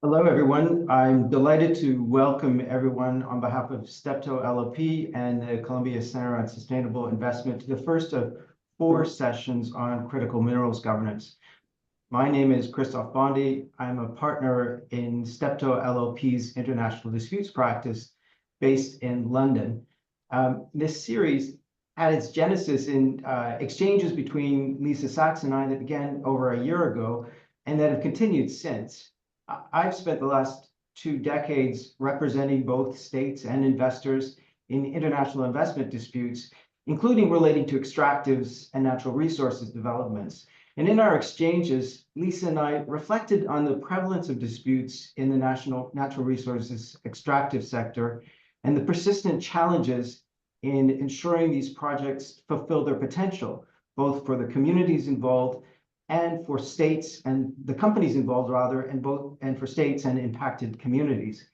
Hello, everyone. I'm delighted to welcome everyone on behalf of STEPTO LLP and the Columbia Center on Sustainable Investment to the first of 4 sessions on critical minerals governance. My name is Christoph Bondi. I'm a partner in STEPTO LLP's international disputes practice based in London. This series had its genesis in exchanges between Lisa Sachs and I that began over a year ago and that have continued since. I've spent the last 2 decades representing both states and investors in international investment disputes, including relating to extractives and natural resources developments. And in our exchanges, Lisa and I reflected on the prevalence of disputes in the natural resources extractive sector and the persistent challenges in ensuring these projects fulfill their potential, both for the communities involved and for states and the companies involved and for states and impacted communities.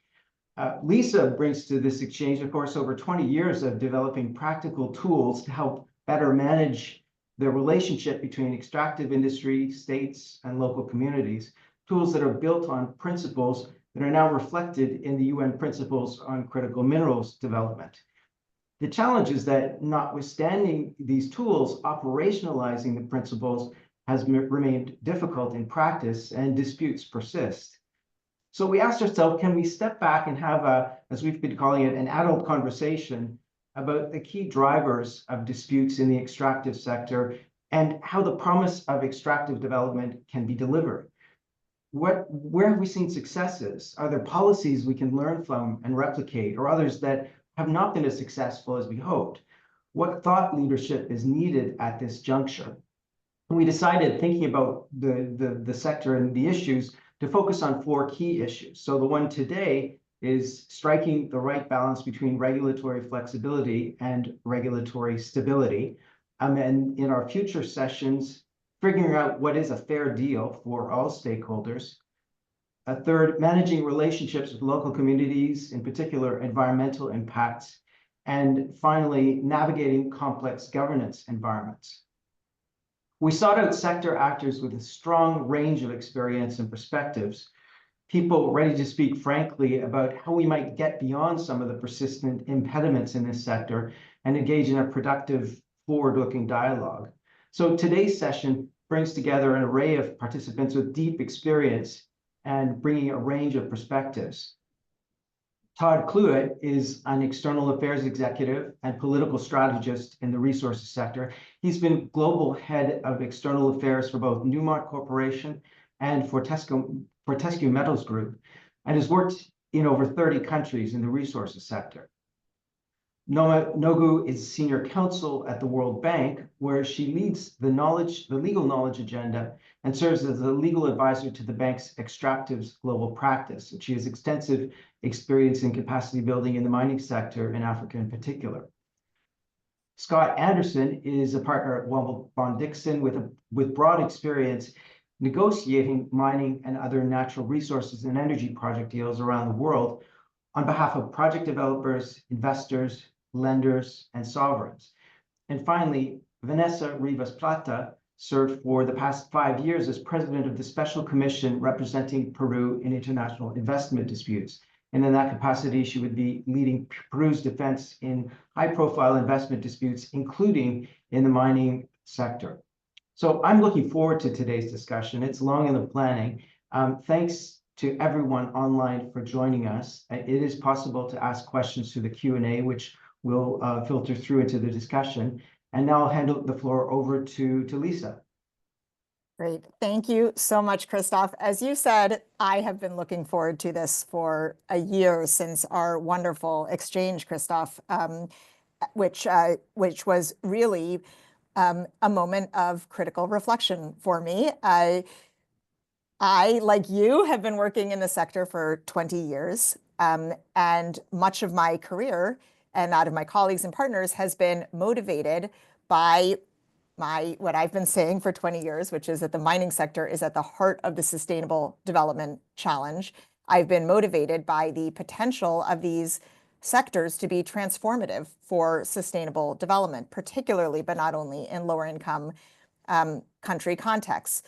Lisa brings to this exchange, of course, over 20 years of developing practical tools to help better manage the relationship between extractive industry, states, and local communities, tools that are built on principles that are now reflected in the UN principles on critical minerals development. The challenge is that notwithstanding these tools, operationalizing the principles has remained difficult in practice and disputes persist. So we asked ourselves, can we step back and have as we've been calling it, an adult conversation about the key drivers of disputes in the extractive sector and how the promise of extractive development can be delivered? Where have we seen successes? Are there policies we can learn from and replicate, or others that have not been as successful as we hoped? What thought leadership is needed at this juncture? We decided, thinking about the sector and the issues, to focus on 4 key issues. So the one today is striking the right balance between regulatory flexibility and regulatory stability. And in our future sessions, figuring out what is a fair deal for all stakeholders. A third, managing relationships with local communities, in particular environmental impacts. And finally, navigating complex governance environments. We sought out sector actors with a strong range of experience and perspectives, people ready to speak frankly about how we might get beyond some of the persistent impediments in this sector and engage in a productive, forward-looking dialogue. So today's session brings together an array of participants with deep experience and bringing a range of perspectives. Todd Cluett is an external affairs executive and political strategist in the resources sector. He's been global head of external affairs for both Newmont Corporation and Fortescue Metals Group, and has worked in over 30 countries in the resources sector. Noma Nogu is senior counsel at the World Bank, where she leads the legal knowledge agenda and serves as a legal advisor to the bank's extractives global practice. And she has extensive experience in capacity building in the mining sector in Africa in particular. Scott Anderson is a partner at Womble Bond Dixon with broad experience negotiating mining and other natural resources and energy project deals around the world on behalf of project developers, investors, lenders, and sovereigns. And finally, Vanessa Rivas Plata served for the past 5 years as president of the Special Commission representing Peru in international investment disputes. And in that capacity, she would be leading Peru's defense in high-profile investment disputes, including in the mining sector. So I'm looking forward to today's discussion. It's long in the planning. Thanks to everyone online for joining us. It is possible to ask questions through the Q&A, which will filter through into the discussion. And now I'll hand the floor over to Lisa. Great. Thank you so much, Christoph. As you said, I have been looking forward to this for a year since our wonderful exchange, Christoph, which was really a moment of critical reflection for me. I, like you, have been working in the sector for 20 years, and much of my career and that of my colleagues and partners has been motivated by what I've been saying for 20 years, which is that the mining sector is at the heart of the sustainable development challenge. I've been motivated by the potential of these sectors to be transformative for sustainable development, particularly, but not only, in lower income country contexts.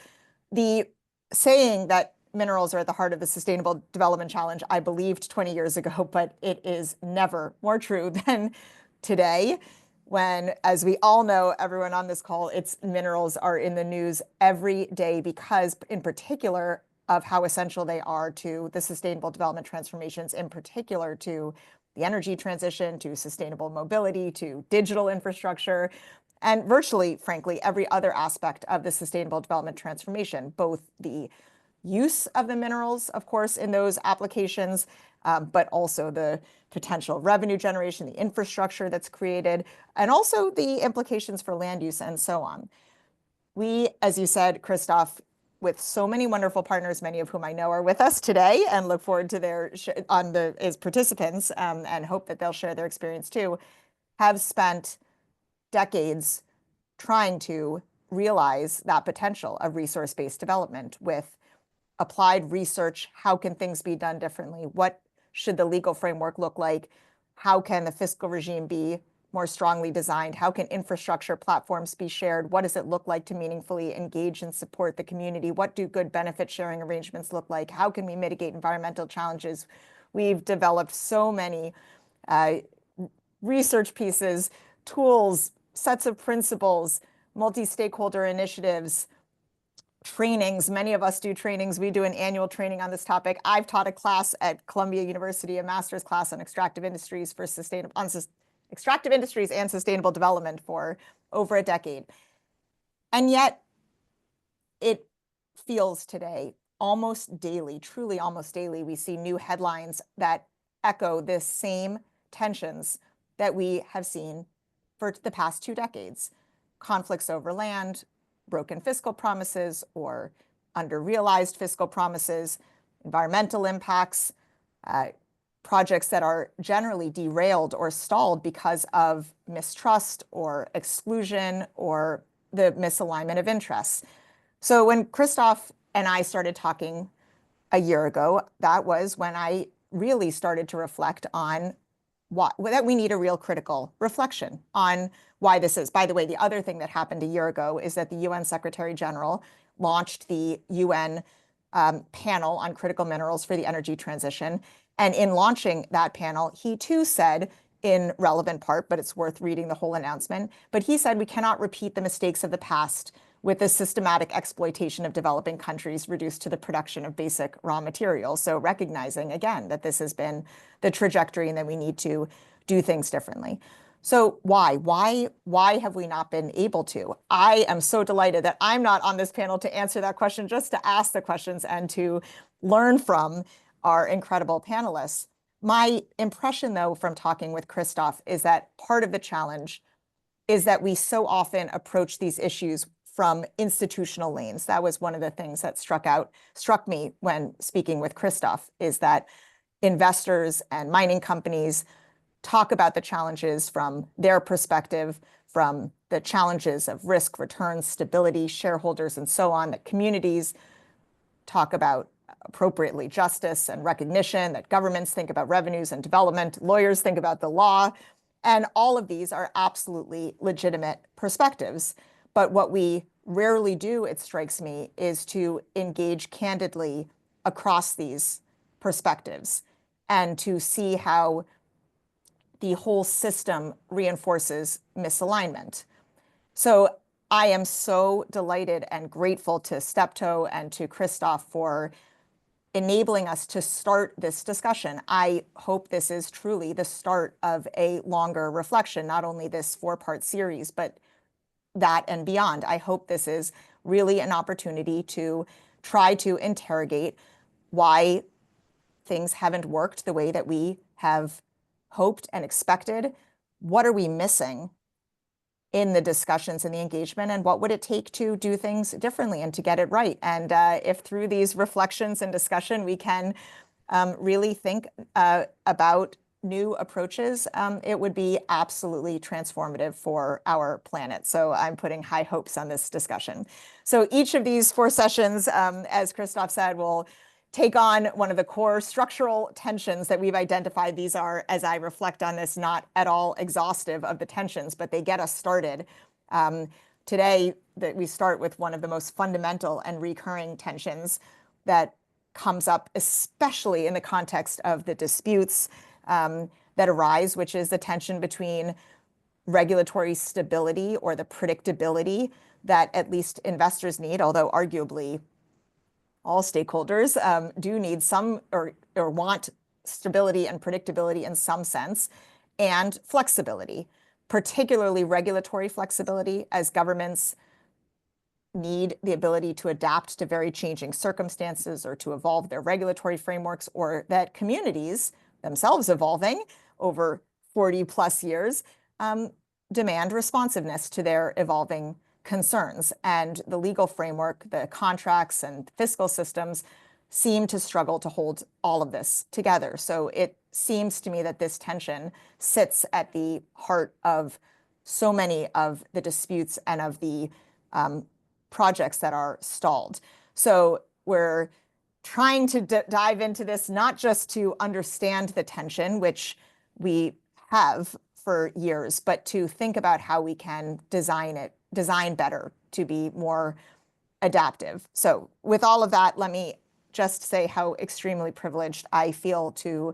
The saying that minerals are at the heart of the Sustainable Development Challenge, I believed 20 years ago, but it is never more true than today, when, as we all know, everyone on this call, its minerals are in the news every day because, in particular, of how essential they are to the sustainable development transformations, in particular to the energy transition, to sustainable mobility, to digital infrastructure, and virtually, frankly, every other aspect of the sustainable development transformation, both the use of the minerals, of course, in those applications, but also the potential revenue generation, the infrastructure that's created, and also the implications for land use and so on. We, as you said, Christoph, with so many wonderful partners, many of whom I know are with us today, and look forward to their as participants, and hope that they'll share their experience too, have spent decades trying to realize that potential of resource-based development with applied research. How can things be done differently? What should the legal framework look like? How can the fiscal regime be more strongly designed? How can infrastructure platforms be shared? What does it look like to meaningfully engage and support the community? What do good benefit sharing arrangements look like? How can we mitigate environmental challenges? We've developed so many research pieces, tools, sets of principles, multi-stakeholder initiatives, trainings. Many of us do trainings. We do an annual training on this topic. I've taught a class at Columbia University, a master's class on extractive industries extractive industries and sustainable development for over a decade. And yet it feels today almost daily, truly almost daily, we see new headlines that echo this same tensions that we have seen for the past 2 decades. Conflicts over land, broken fiscal promises or under-realized fiscal promises, environmental impacts, projects that are generally derailed or stalled because of mistrust or exclusion or the misalignment of interests. So when Christoph and I started talking a year ago, that was when I really started to reflect on that we need a real critical reflection on why this is. By the way, the other thing that happened a year ago is that the UN Secretary General launched the UN panel on critical minerals for the energy transition. And in launching that panel, he too said, in relevant part, but it's worth reading the whole announcement, but he said we cannot repeat the mistakes of the past with the systematic exploitation of developing countries reduced to the production of basic raw materials. So recognizing, again, that this has been the trajectory and that we need to do things differently. So why have we not been able to? I am so delighted that I'm not on this panel to answer that question, just to ask the questions and to learn from our incredible panelists. My impression, though, from talking with Christoph is that part of the challenge is that we so often approach these issues from institutional lanes. That was one of the things that struck me when speaking with Christoph, is that investors and mining companies talk about the challenges from their perspective, from the challenges of risk, return, stability, shareholders, and so on, that communities talk about appropriately justice and recognition, that governments think about revenues and development, lawyers think about the law, and all of these are absolutely legitimate perspectives. But what we rarely do, it strikes me, is to engage candidly across these perspectives and to see how the whole system reinforces misalignment. So I am so delighted and grateful to Steptoe and to Christoph for enabling us to start this discussion. I hope this is truly the start of a longer reflection, not only this 4-part series, but that and beyond. I hope this is really an opportunity to try to interrogate why things haven't worked the way that we have hoped and expected. What are we missing in the discussions and the engagement, and what would it take to do things differently and to get it right? And if through these reflections and discussion we can really think about new approaches, it would be absolutely transformative for our planet. So I'm putting high hopes on this discussion. So each of these 4 sessions, as Christoph said, will take on one of the core structural tensions that we've identified. These are, as I reflect on this, not at all exhaustive of the tensions, but they get us started. Today, we start with one of the most fundamental and recurring tensions that comes up, especially in the context of the disputes that arise, which is the tension between regulatory stability or the predictability that at least investors need, although arguably all stakeholders do need some or want stability and predictability in some sense, and flexibility, particularly regulatory flexibility, as governments need the ability to adapt to very changing circumstances or to evolve their regulatory frameworks, or that communities themselves evolving over 40 plus years demand responsiveness to their evolving concerns. And the legal framework, the contracts and fiscal systems seem to struggle to hold all of this together. So it seems to me that this tension sits at the heart of so many of the disputes and of the projects that are stalled. So we're trying to dive into this, not just to understand the tension, which we have for years, but to think about how we can design better to be more adaptive. So with all of that, let me just say how extremely privileged I feel to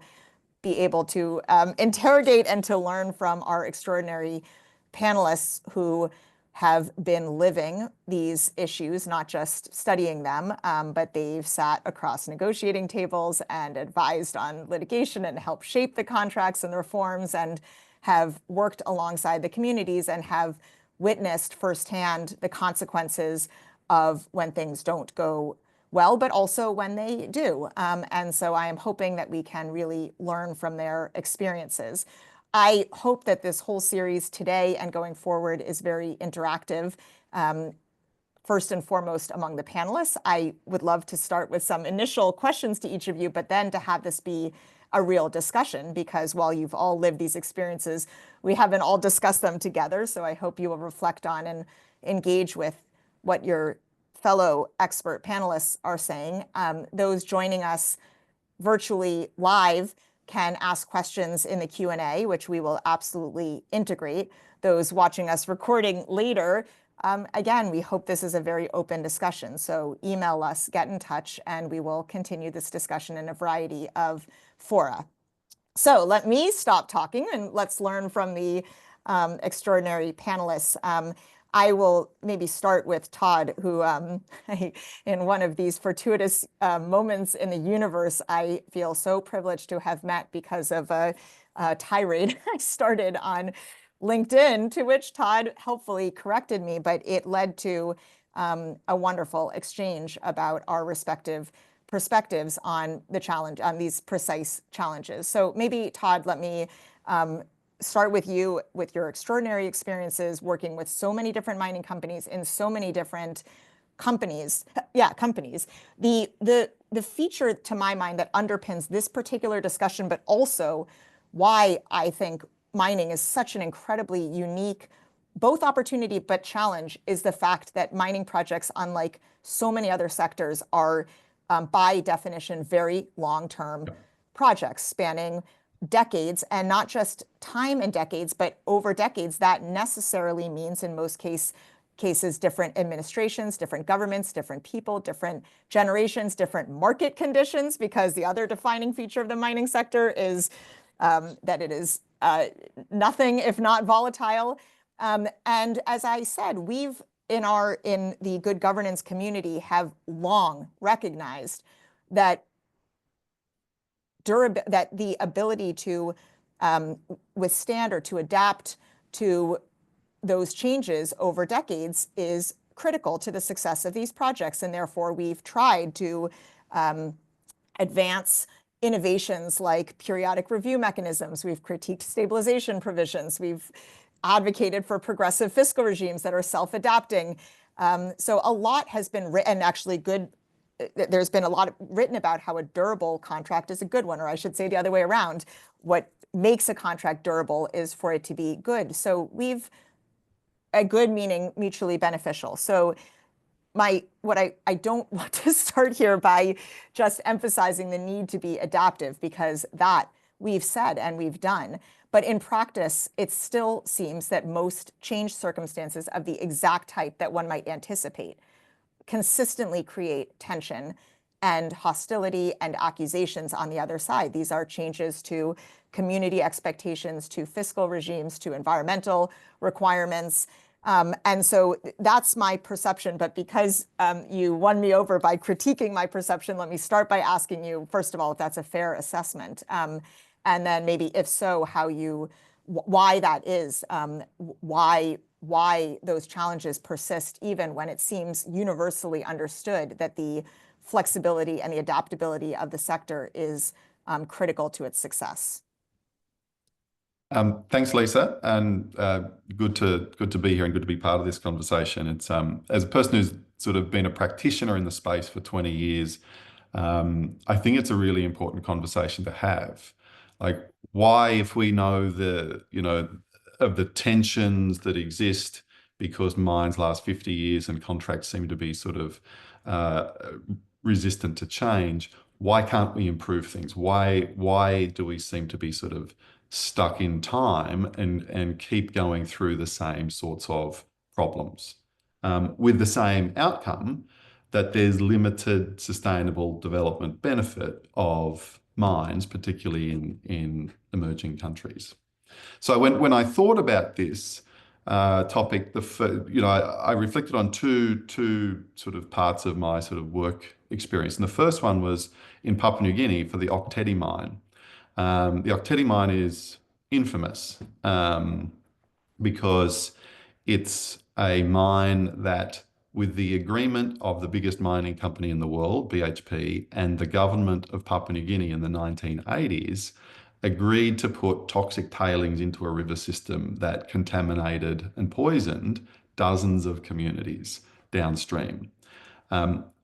be able to interrogate and to learn from our extraordinary panelists who have been living these issues, not just studying them, but they've sat across negotiating tables and advised on litigation and helped shape the contracts and the reforms, and have worked alongside the communities and have witnessed firsthand the consequences of when things don't go well, but also when they do. And so I am hoping that we can really learn from their experiences. I hope that this whole series today and going forward is very interactive. First and foremost among the panelists, I would love to start with some initial questions to each of you, but then to have this be a real discussion, because while you've all lived these experiences, we haven't all discussed them together. So I hope you will reflect on and engage with what your fellow expert panelists are saying. Those joining us virtually live can ask questions in the Q&A, which we will absolutely integrate. Those watching us recording later, again, we hope this is a very open discussion. So email us, get in touch, and we will continue this discussion in a variety of fora. So let me stop talking and let's learn from the extraordinary panelists. I will maybe start with Todd, who in one of these fortuitous moments in the universe, I feel so privileged to have met because of a tirade I started on LinkedIn, to which Todd helpfully corrected me, but it led to a wonderful exchange about our respective perspectives on the challenge, on these precise challenges. So maybe, Todd, let me start with you, with your extraordinary experiences working with so many different mining companies in so many different companies. The feature, to my mind, that underpins this particular discussion, but also why I think mining is such an incredibly unique, both opportunity but challenge, is the fact that mining projects, unlike so many other sectors, are by definition very long-term projects spanning decades, and not just time and decades, but over decades. That necessarily means in most cases different administrations, different governments, different people, different generations, different market conditions, because the other defining feature of the mining sector is that it is nothing if not volatile. And as I said, we've in the good governance community have long recognized that the ability to withstand or to adapt to those changes over decades is critical to the success of these projects. And therefore, we've tried to advance innovations like periodic review mechanisms. We've critiqued stabilization provisions. We've advocated for progressive fiscal regimes that are self-adapting. So a lot has been written, actually there's been a lot written about how a durable contract is a good one, or I should say the other way around. What makes a contract durable is for it to be good. So a good meaning mutually beneficial. So I don't want to start here by just emphasizing the need to be adaptive, because that we've said and we've done. But in practice, it still seems that most changed circumstances of the exact type that one might anticipate consistently create tension and hostility and accusations on the other side. These are changes to community expectations, to fiscal regimes, to environmental requirements. And so that's my perception. But because you won me over by critiquing my perception, let me start by asking you, first of all, if that's a fair assessment. And then maybe if so, why that is, why those challenges persist, even when it seems universally understood that the flexibility and the adaptability of the sector is critical to its success. Thanks, Lisa, and good to be here and good to be part of this conversation. It's as a person who's sort of been a practitioner in the space for 20 years, I think it's a really important conversation to have. Like, why, if we know of the tensions that exist because mines last 50 years and contracts seem to be sort of resistant to change, why can't we improve things? Why do we seem to be sort of stuck in time and keep going through the same sorts of problems with the same outcome, that there's limited sustainable development benefit of mines, particularly in emerging countries. So when I thought about this topic, I reflected on two sort of parts of my sort of work experience. And the first one was in Papua New Guinea for the Ok Tedi mine. The Ok Tedi mine is infamous because it's a mine that, with the agreement of the biggest mining company in the world, BHP, and the government of Papua New Guinea in the 1980s, agreed to put toxic tailings into a river system that contaminated and poisoned dozens of communities downstream.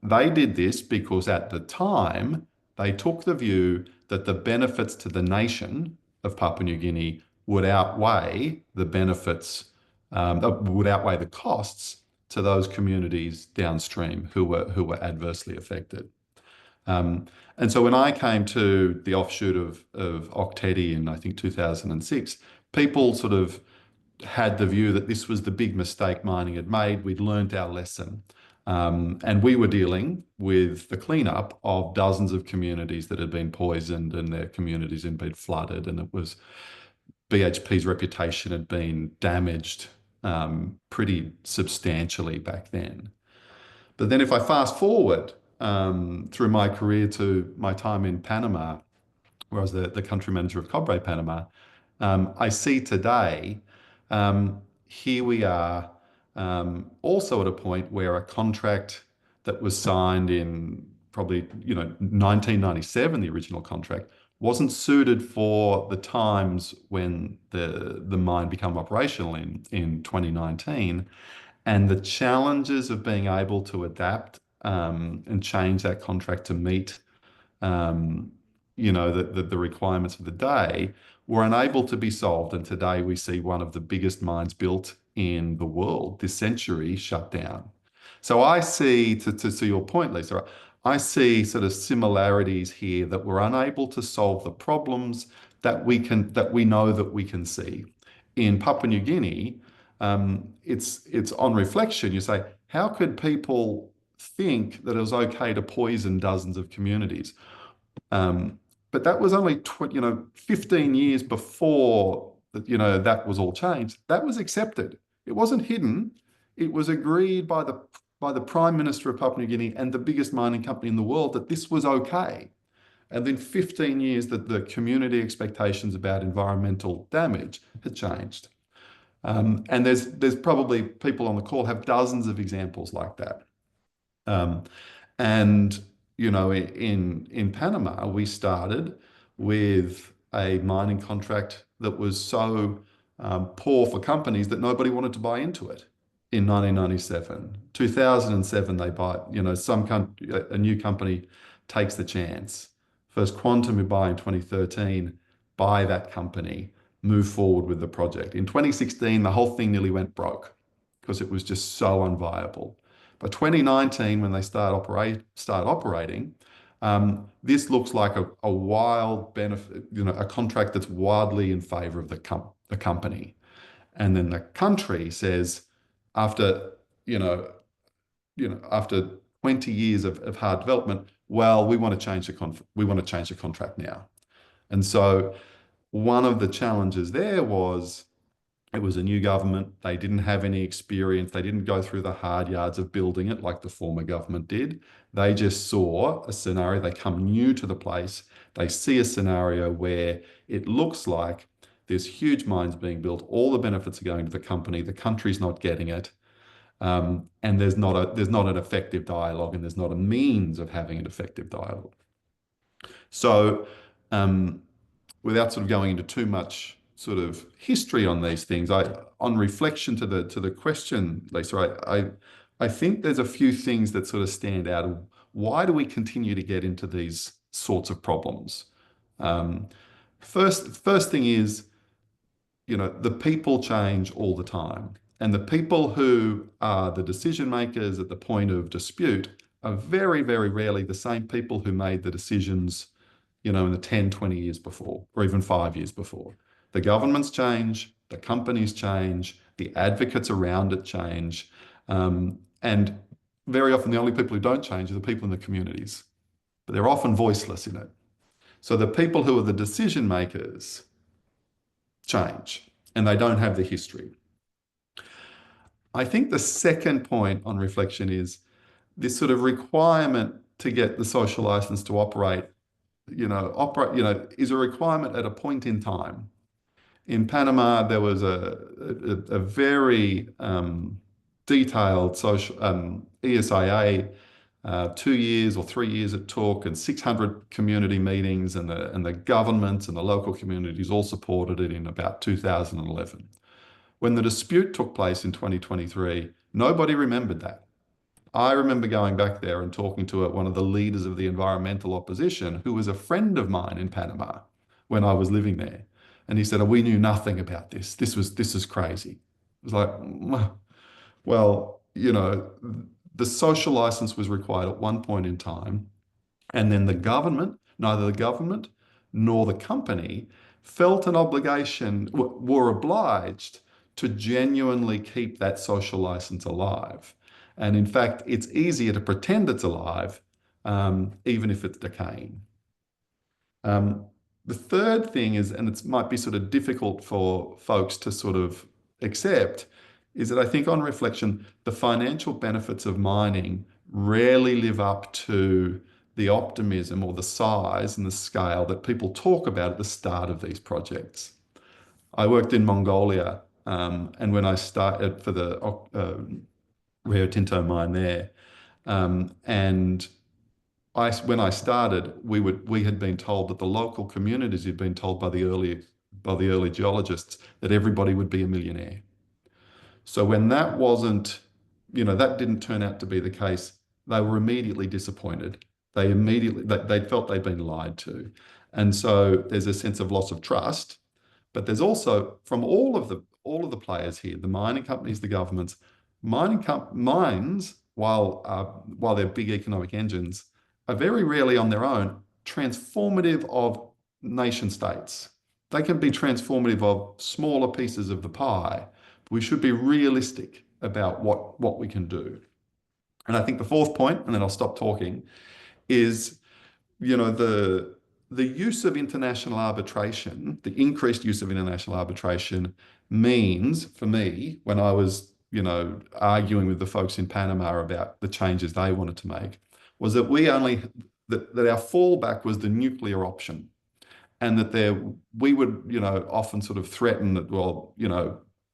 They did this because at the time, they took the view that the benefits to the nation of Papua New Guinea would outweigh the benefits, would outweigh the costs to those communities downstream who were adversely affected. And so when I came to the offshoot of Ok Tedi in, I think, 2006, people sort of had the view that this was the big mistake mining had made. We'd learned our lesson. And we were dealing with the cleanup of dozens of communities that had been poisoned and their communities had been flooded. And it was BHP's reputation had been damaged pretty substantially back then. But then if I fast forward through my career to my time in Panama, where I was the country manager of Cobre Panama, I see today, here we are also at a point where a contract that was signed in probably 1997, the original contract, wasn't suited for the times when the mine became operational in 2019. And the challenges of being able to adapt and change that contract to meet the requirements of the day were unable to be solved. And today we see one of the biggest mines built in the world this century shut down. So I see, to your point, Lisa, I see sort of similarities here that we're unable to solve the problems that we know that we can see. In Papua New Guinea, it's on reflection, you say, how could people think that it was okay to poison dozens of communities? But that was only 15 years before that was all changed. That was accepted. It wasn't hidden. It was agreed by the Prime Minister of Papua New Guinea and the biggest mining company in the world that this was okay. And then 15 years that the community expectations about environmental damage had changed. And there's probably people on the call have dozens of examples like that. And in Panama, we started with a mining contract that was so poor for companies that nobody wanted to buy into it in 1997. 2007, they buy, a new company takes the chance. First Quantum, who buy in 2013, buy that company, move forward with the project. In 2016, the whole thing nearly went broke because it was just so unviable. By 2019, when they start operating, this looks like a wild benefit, a contract that's wildly in favor of the company. And then the country says, after 20 years of hard development. Well, we want to change the contract now. And so one of the challenges there was it was a new government. They didn't have any experience. They didn't go through the hard yards of building it like the former government did. They just saw a scenario. They come new to the place. They see a scenario where it looks like there's huge mines being built. All the benefits are going to the company. The country's not getting it. And there's not an effective dialogue, and there's not a means of having an effective dialogue. So, without sort of going into too much sort of history on these things, on reflection to the question, Lisa, I think there's a few things that sort of stand out. Why do we continue to get into these sorts of problems? First thing is, the people change all the time. And the people who are the decision makers at the point of dispute are very, very rarely the same people who made the decisions, in the 10, 20 years before, or even 5 years before. The governments change, the companies change, the advocates around it change. And very often the only people who don't change are the people in the communities, but they're often voiceless in it. So the people who are the decision makers change, and they don't have the history. I think the second point on reflection is this sort of requirement to get the social license to operate, is a requirement at a point in time. In Panama, there was a very detailed social ESIA, 2 years or 3 years it took, and 600 community meetings, and the governments and the local communities all supported it in about 2011. When the dispute took place in 2023, nobody remembered that. I remember going back there and talking to one of the leaders of the environmental opposition, who was a friend of mine in Panama when I was living there. And he said, "Oh, we knew nothing about this. This is crazy." It was like, well, the social license was required at one point in time. And then neither the government nor the company felt an obligation, were obliged to genuinely keep that social license alive. And in fact, it's easier to pretend it's alive, even if it's decaying. The third thing is, and it might be sort of difficult for folks to sort of accept, is that I think on reflection, the financial benefits of mining rarely live up to the optimism or the size and the scale that people talk about at the start of these projects. I worked in Mongolia, and when I started for the Rio Tinto mine there, and when I started, we had been told that the local communities had been told by the early geologists that everybody would be a millionaire. So when that wasn't, that didn't turn out to be the case, they were immediately disappointed. They felt they'd been lied to. And so there's a sense of loss of trust, but there's also, from all of the players here, the mining companies, the governments, mines, while they're big economic engines, are very rarely on their own transformative of nation states. They can be transformative of smaller pieces of the pie. We should be realistic about what we can do. And I think the fourth point, and then I'll stop talking, is, the use of international arbitration, the increased use of international arbitration means, for me, when I was, arguing with the folks in Panama about the changes they wanted to make, was that that our fallback was the nuclear option. And that we would, often sort of threaten that, well,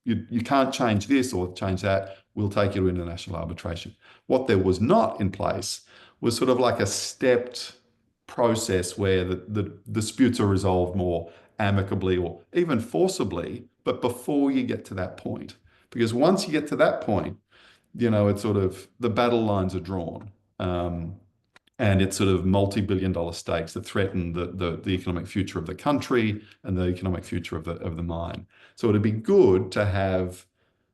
you can't change this or change that, we'll take you to international arbitration. What there was not in place was sort of like a stepped process where the disputes are resolved more amicably or even forcibly, but before you get to that point. Because once you get to that point, it's sort of the battle lines are drawn. And it's sort of multi-billion-dollar stakes that threaten the economic future of the country and the economic future of the mine. So it'd be good to have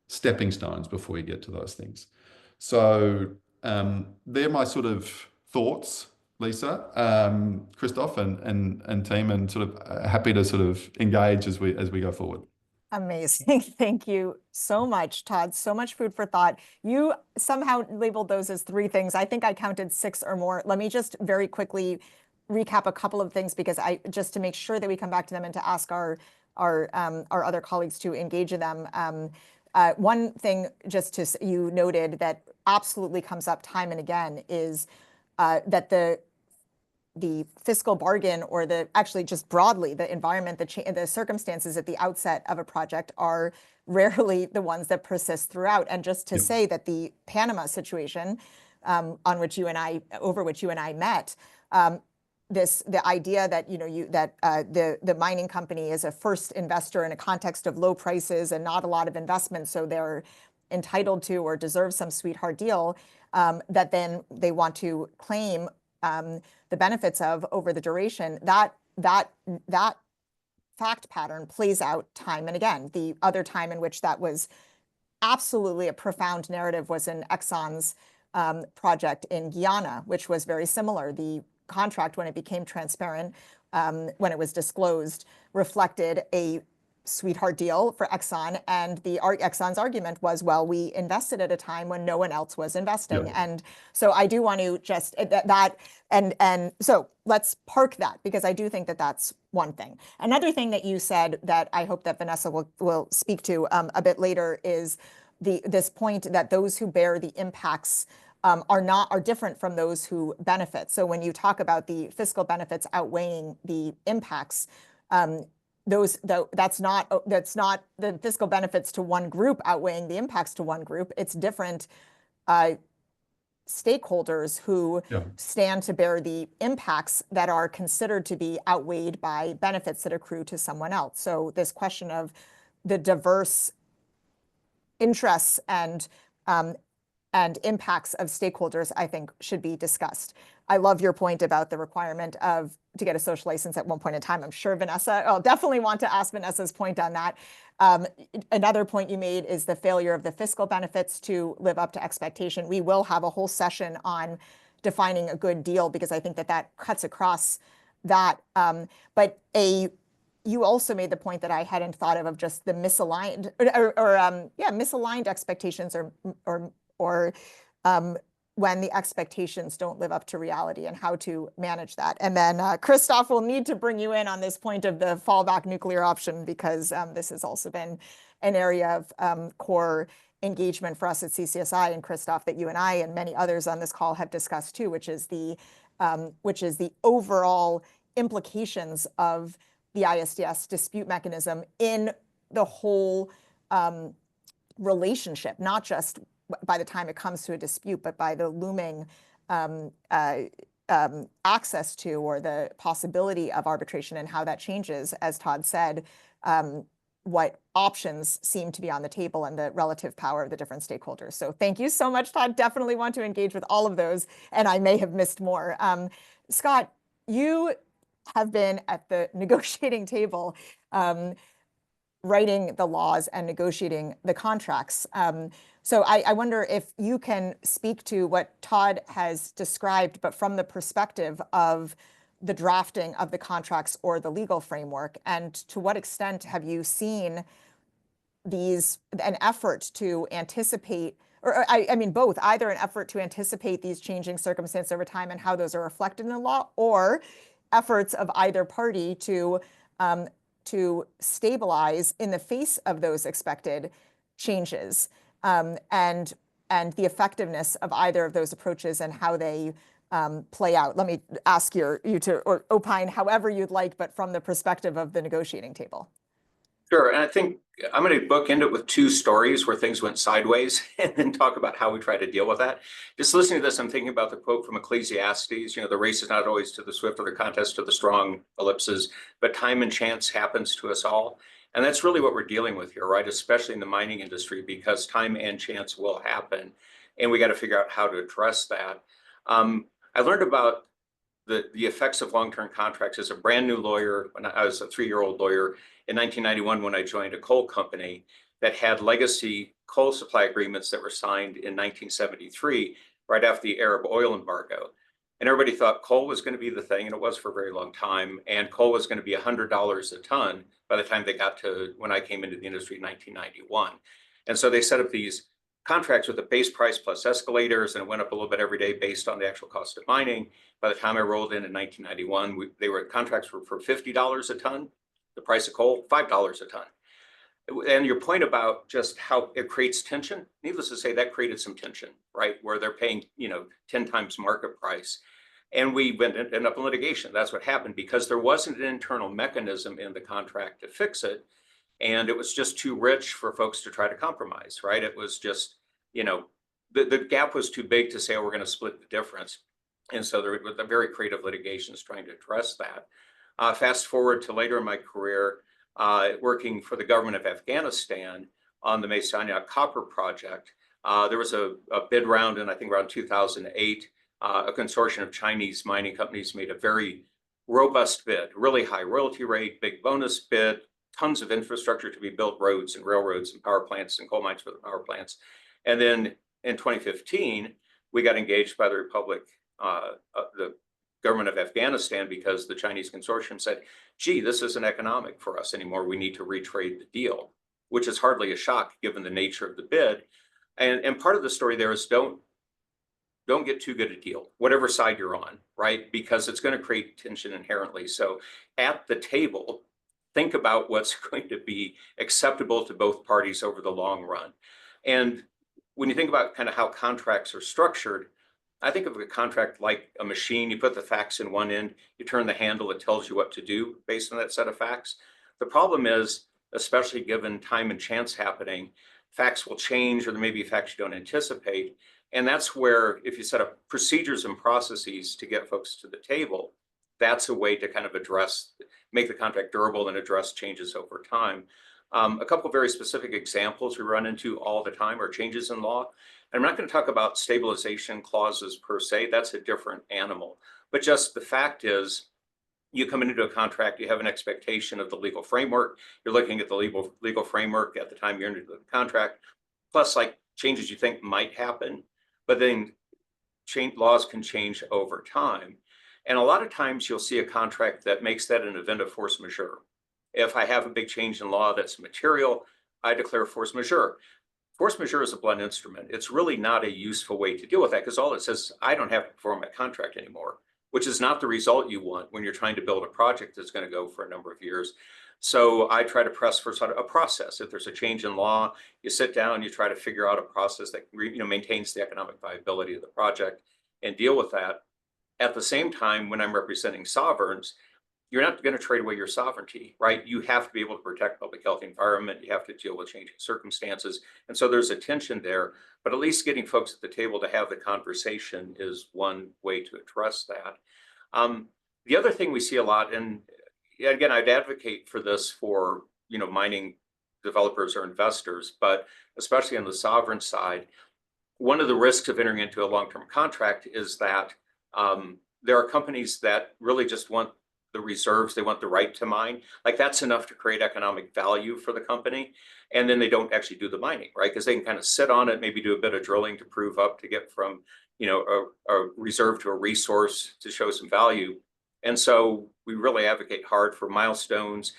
stepping stones before you get to those things. So they're my sort of thoughts, Lisa, Christoph, and team, and sort of happy to sort of engage as we go forward. Amazing. Thank you so much, Todd. So much food for thought. You somehow labeled those as three things. I think I counted six or more. Let me just very quickly recap a couple of things because just to make sure that we come back to them and to ask our other colleagues to engage in them. One thing you noted that absolutely comes up time and again is that the fiscal bargain or actually just broadly the environment, the circumstances at the outset of a project are rarely the ones that persist throughout. And just to say that the Panama situation over which you and I met, the idea that the mining company is a first investor in a context of low prices and not a lot of investment, so they're entitled to or deserve some sweetheart deal that then they want to claim the benefits of over the duration, that fact pattern plays out time and again. The other time in which that was absolutely a profound narrative was in Exxon's project in Guyana, which was very similar. The contract, when it became transparent, when it was disclosed, reflected a sweetheart deal for Exxon, and Exxon's argument was, well, we invested at a time when no one else was investing. And so I do want to just so let's park that, because I do think that that's one thing. Another thing that you said that I hope that Vanessa will speak to a bit later is this point that those who bear the impacts are different from those who benefit. So when you talk about the fiscal benefits outweighing the impacts, that's not the fiscal benefits to one group outweighing the impacts to one group. It's different stakeholders who stand to bear the impacts that are considered to be outweighed by benefits that accrue to someone else. So this question of the diverse interests and impacts of stakeholders, I think, should be discussed. I love your point about the requirement to get a social license at one point in time. I'm sure I'll definitely want to ask Vanessa's point on that. Another point you made is the failure of the fiscal benefits to live up to expectation. We will have a whole session on defining a good deal, because I think that cuts across that. But you also made the point that I hadn't thought of just the misaligned misaligned expectations or when the expectations don't live up to reality, and how to manage that. And then Christoph will need to bring you in on this point of the fallback nuclear option, because this has also been an area of core engagement for us at CCSI, and Christoph, that you and I and many others on this call have discussed too, which is the overall implications of the ISDS dispute mechanism in the whole relationship, not just by the time it comes to a dispute, but by the looming access to or the possibility of arbitration, and how that changes, as Todd said, what options seem to be on the table and the relative power of the different stakeholders. So thank you so much, Todd. Definitely want to engage with all of those, and I may have missed more. Scott, you have been at the negotiating table, writing the laws and negotiating the contracts. So I wonder if you can speak to what Todd has described, but from the perspective of the drafting of the contracts or the legal framework, and to what extent have you seen an effort to anticipate, or I mean both, either an effort to anticipate these changing circumstances over time and how those are reflected in the law, or efforts of either party to stabilize in the face of those expected changes, and the effectiveness of either of those approaches and how they play out. Let me ask you to opine however you'd like, but from the perspective of the negotiating table. Sure, and I think I'm going to bookend it with two stories where things went sideways, and then talk about how we try to deal with that. Just listening to this, I'm thinking about the quote from Ecclesiastes, the race is not always to the swift or the contest to the strong, ellipses, but time and chance happens to us all. And that's really what we're dealing with here, right? Especially in the mining industry, because time and chance will happen, and we got to figure out how to address that. I learned about the effects of long-term contracts as a brand new lawyer when I was a 3-year-old lawyer in 1991, when I joined a coal company that had legacy coal supply agreements that were signed in 1973, right after the Arab oil embargo. And everybody thought coal was going to be the thing, and it was for a very long time. And coal was going to be $100 a ton by the time they got to when I came into the industry in 1991. And so they set up these contracts with a base price plus escalators, and it went up a little bit every day based on the actual cost of mining. By the time I rolled in 1991, contracts were for $50 a ton. The price of coal, $5 a ton. And your point about just how it creates tension, needless to say, that created some tension, right? Where they're paying, 10 times market price. And we ended up in litigation. That's what happened because there wasn't an internal mechanism in the contract to fix it. And it was just too rich for folks to try to compromise, right? It was just, the gap was too big to say, oh, we're going to split the difference. And so there was a very creative litigations trying to address that. Fast forward to later in my career, working for the government of Afghanistan on the Mesianic Copper Project. There was a bid round in, I think, around 2008. A consortium of Chinese mining companies made a very robust bid, really high royalty rate, big bonus bid, tons of infrastructure to be built, roads and railroads and power plants and coal mines for the power plants. And then in 2015, we got engaged by the Republic, the government of Afghanistan, because the Chinese consortium said, gee, this isn't economic for us anymore. We need to retrade the deal, which is hardly a shock given the nature of the bid. And part of the story there is don't get too good a deal, whatever side you're on, right? Because it's going to create tension inherently. So at the table, think about what's going to be acceptable to both parties over the long run. And when you think about kind of how contracts are structured, I think of a contract like a machine. You put the facts in one end, you turn the handle, it tells you what to do based on that set of facts. The problem is, especially given time and chance happening, facts will change, or there may be facts you don't anticipate. And that's where, if you set up procedures and processes to get folks to the table, that's a way to kind of make the contract durable and address changes over time. A couple of very specific examples we run into all the time are changes in law. I'm not going to talk about stabilization clauses per se. That's a different animal. But just the fact is, you come into a contract, you have an expectation of the legal framework. You're looking at the legal framework at the time you're into the contract, plus like changes you think might happen. But then laws can change over time. And a lot of times you'll see a contract that makes that an event of force majeure. If I have a big change in law that's material, I declare force majeure. Force majeure is a blunt instrument. It's really not a useful way to deal with that, because all it says, I don't have to perform my contract anymore, which is not the result you want when you're trying to build a project that's going to go for a number of years. So I try to press for sort of a process. If there's a change in law, you sit down, you try to figure out a process that maintains the economic viability of the project and deal with that. At the same time, when I'm representing sovereigns, you're not going to trade away your sovereignty, right? You have to be able to protect public health environment. You have to deal with changing circumstances. And so there's a tension there, but at least getting folks at the table to have the conversation is one way to address that. The other thing we see a lot, and again, I'd advocate for this for, mining developers or investors, but especially on the sovereign side, one of the risks of entering into a long-term contract is that there are companies that really just want the reserves, they want the right to mine. Like that's enough to create economic value for the company. And then they don't actually do the mining, right? Because they can kind of sit on it, maybe do a bit of drilling to prove up to get from, a reserve to a resource to show some value. And so we really advocate hard for milestones,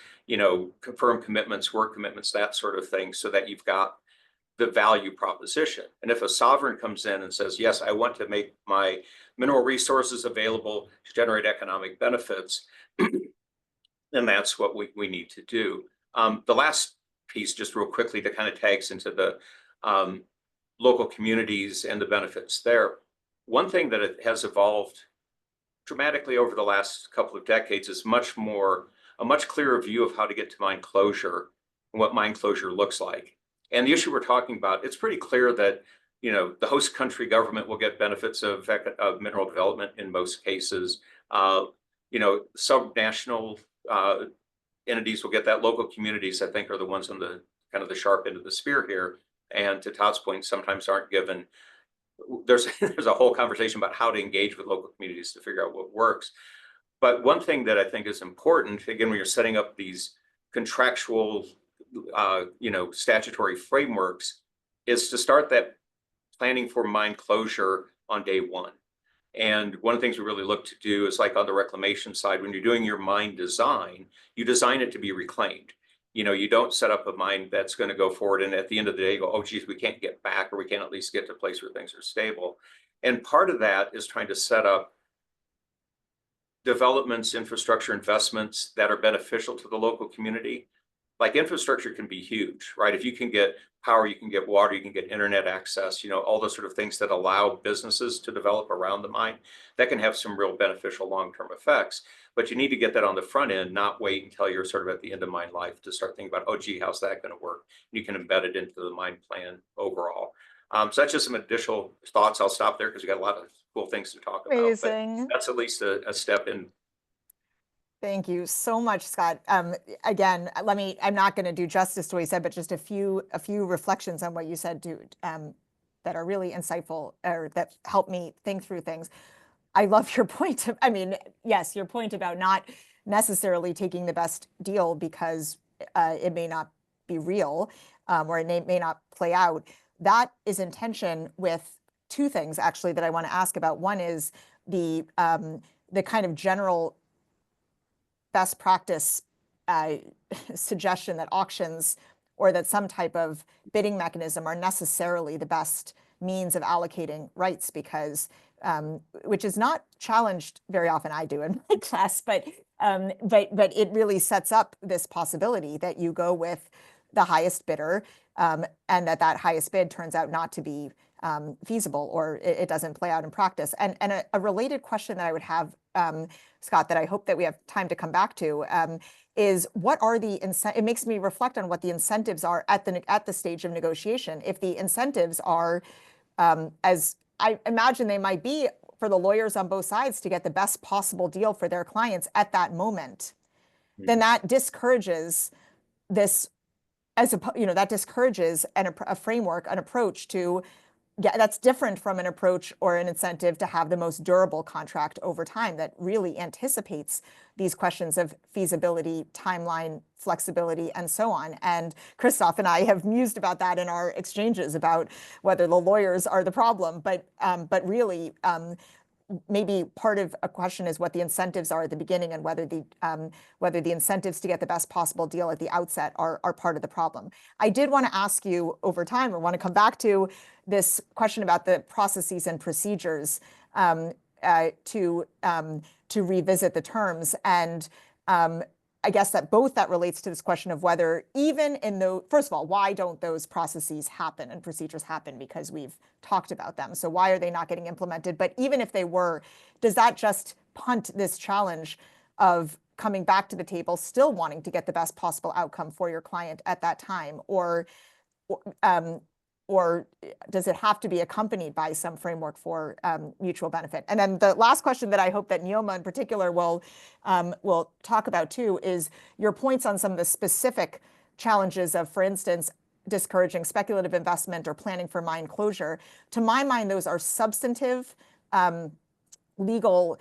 confirm commitments, work commitments, that sort of thing, so that you've got the value proposition. And if a sovereign comes in and says, yes, I want to make my mineral resources available to generate economic benefits, then that's what we need to do. The last piece, just real quickly, to kind of tags into the local communities and the benefits there. One thing that it has evolved dramatically over the last couple of decades is a much clearer view of how to get to mine closure and what mine closure looks like. And the issue we're talking about, it's pretty clear that, the host country government will get benefits of mineral development in most cases. Subnational entities will get that. Local communities, I think, are the ones on the kind of the sharp end of the spear here. And to Todd's point, sometimes aren't given. There's a whole conversation about how to engage with local communities to figure out what works. But one thing that I think is important, again, when you're setting up these contractual, statutory frameworks, is to start that planning for mine closure on day one. And one of the things we really look to do is, like on the reclamation side, when you're doing your mine design, you design it to be reclaimed. You don't set up a mine that's going to go forward and at the end of the day go, oh, geez, we can't get back, or we can't at least get to a place where things are stable. And part of that is trying to set up developments, infrastructure investments that are beneficial to the local community. Like infrastructure can be huge, right? If you can get power, you can get water, you can get internet access, all those sort of things that allow businesses to develop around the mine, that can have some real beneficial long-term effects. But you need to get that on the front end, not wait until you're sort of at the end of mine life to start thinking about, oh, gee, how's that going to work? You can embed it into the mine plan overall. So that's just some additional thoughts. I'll stop there because we got a lot of cool things to talk about. Amazing. But that's at least a step in. Thank you so much, Scott. Again, I'm not going to do justice to what you said, but just a few reflections on what you said that are really insightful, or that help me think through things. I love your point. Yes, your point about not necessarily taking the best deal because it may not be real, or it may not play out. That is in tension with two things, actually, that I want to ask about. One is the kind of general best practice suggestion that auctions or that some type of bidding mechanism are necessarily the best means of allocating rights, because which is not challenged very often. I do in my class, but it really sets up this possibility that you go with the highest bidder, and that highest bid turns out not to be feasible, or it doesn't play out in practice. And a related question that I would have, Scott, that I hope that we have time to come back to, is what are the it makes me reflect on what the incentives are at the stage of negotiation. If the incentives are, as I imagine they might be for the lawyers on both sides to get the best possible deal for their clients at that moment, then that discourages this, that discourages a framework, an approach to, that's different from an approach or an incentive to have the most durable contract over time that really anticipates these questions of feasibility, timeline, flexibility, and so on. And Christoph and I have mused about that in our exchanges about whether the lawyers are the problem, but really, maybe part of a question is what the incentives are at the beginning, and whether the incentives to get the best possible deal at the outset are part of the problem. I did want to ask you over time, or want to come back to this question about the processes and procedures, to revisit the terms. And I guess that relates to this question of whether, even in the, first of all, why don't those processes happen and procedures happen? Because we've talked about them. So why are they not getting implemented? But even if they were, does that just punt this challenge of coming back to the table, still wanting to get the best possible outcome for your client at that time? Or does it have to be accompanied by some framework for mutual benefit? And then the last question that I hope that Neoma in particular will talk about too is your points on some of the specific challenges of, for instance, discouraging speculative investment or planning for mine closure. To my mind, those are substantive legal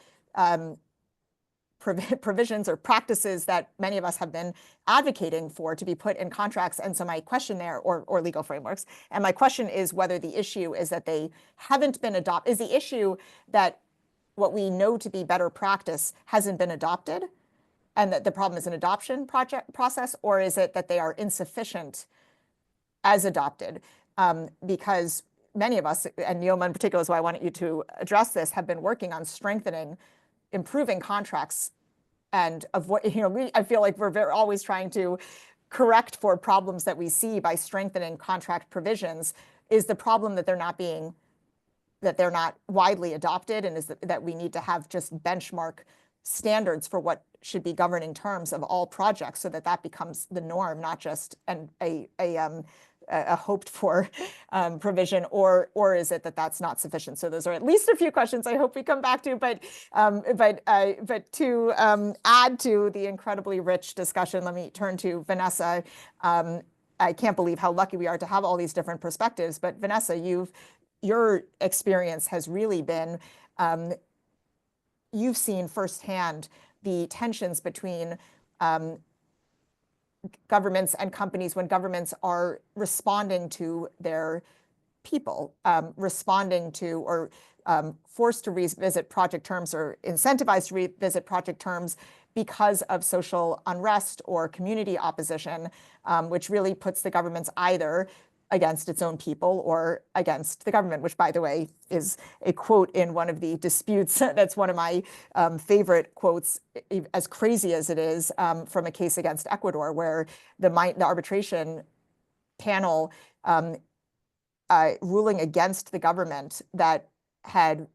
provisions or practices that many of us have been advocating for to be put in contracts. And so my question there, or legal frameworks, and my question is whether the issue is that they haven't been adopted. Is the issue that what we know to be better practice hasn't been adopted, and that the problem is an adoption process, or is it that they are insufficient as adopted? Because many of us, and Neoma in particular is why I wanted you to address this, have been working on improving contracts, and avoid, I feel like we're always trying to correct for problems that we see by strengthening contract provisions. Is the problem that they're not widely adopted, and is that we need to have just benchmark standards for what should be governing terms of all projects, so that becomes the norm, not just a hoped for provision, or is it that that's not sufficient? So those are at least a few questions I hope we come back to. But to add to the incredibly rich discussion, let me turn to Vanessa. I can't believe how lucky we are to have all these different perspectives. But Vanessa, your experience has really been, you've seen firsthand the tensions between governments and companies when governments are responding to their people, responding to, or forced to revisit project terms or incentivized to revisit project terms because of social unrest or community opposition, which really puts the governments either against its own people or against the government, which, by the way, is a quote in one of the disputes. That's one of my favorite quotes, as crazy as it is, from a case against Ecuador, where the arbitration panel ruling against the government that had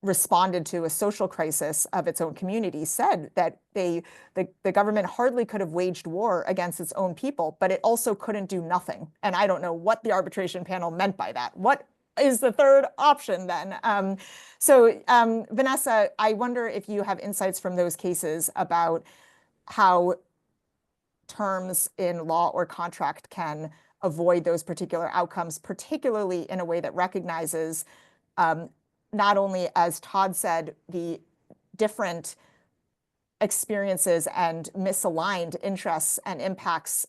responded to a social crisis of its own community said that the government hardly could have waged war against its own people, but it also couldn't do nothing. And I don't know what the arbitration panel meant by that. What is the third option then? Vanessa, I wonder if you have insights from those cases about how terms in law or contract can avoid those particular outcomes, particularly in a way that recognizes not only, as Todd said, the different experiences and misaligned interests and impacts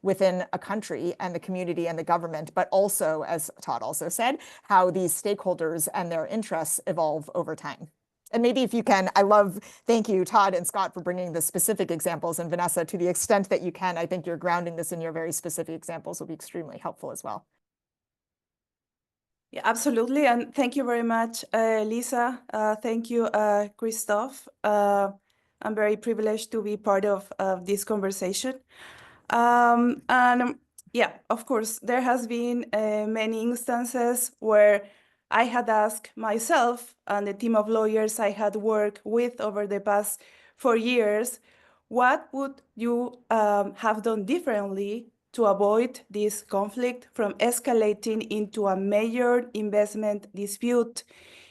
within a country and the community and the government, but also, as Todd also said, how these stakeholders and their interests evolve over time. And maybe if you can, thank you, Todd and Scott, for bringing the specific examples, and Vanessa, to the extent that you can, I think you're grounding this in your very specific examples will be extremely helpful as well. Yeah, absolutely. And thank you very much, Lisa. Thank you, Christoph. I'm very privileged to be part of this conversation. Yeah, of course, there has been many instances where I had asked myself and the team of lawyers I had worked with over the past 4 years, what would you have done differently to avoid this conflict from escalating into a major investment dispute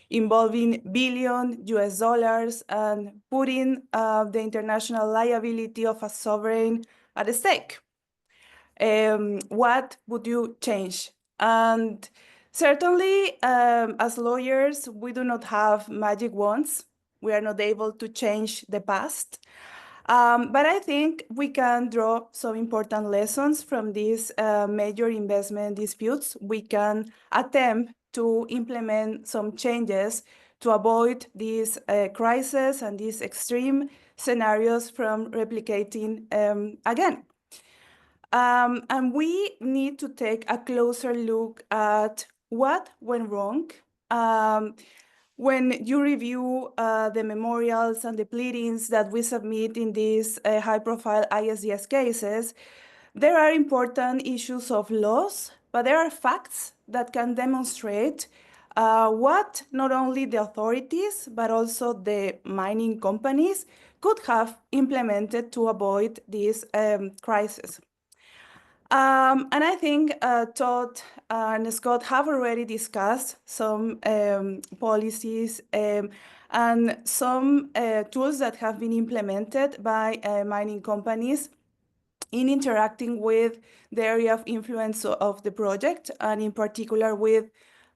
involving billion US dollars and putting the international liability of a sovereign at stake? What would you change? And certainly, as lawyers, we do not have magic wands. We are not able to change the past. But I think we can draw some important lessons from these major investment disputes. We can attempt to implement some changes to avoid these crises and these extreme scenarios from replicating again. And we need to take a closer look at what went wrong. When you review the memorials and the pleadings that we submit in these high-profile ISDS cases, there are important issues of laws, but there are facts that can demonstrate what not only the authorities, but also the mining companies could have implemented to avoid this crisis. And I think Todd and Scott have already discussed some policies and some tools that have been implemented by mining companies in interacting with the area of influence of the project, and in particular with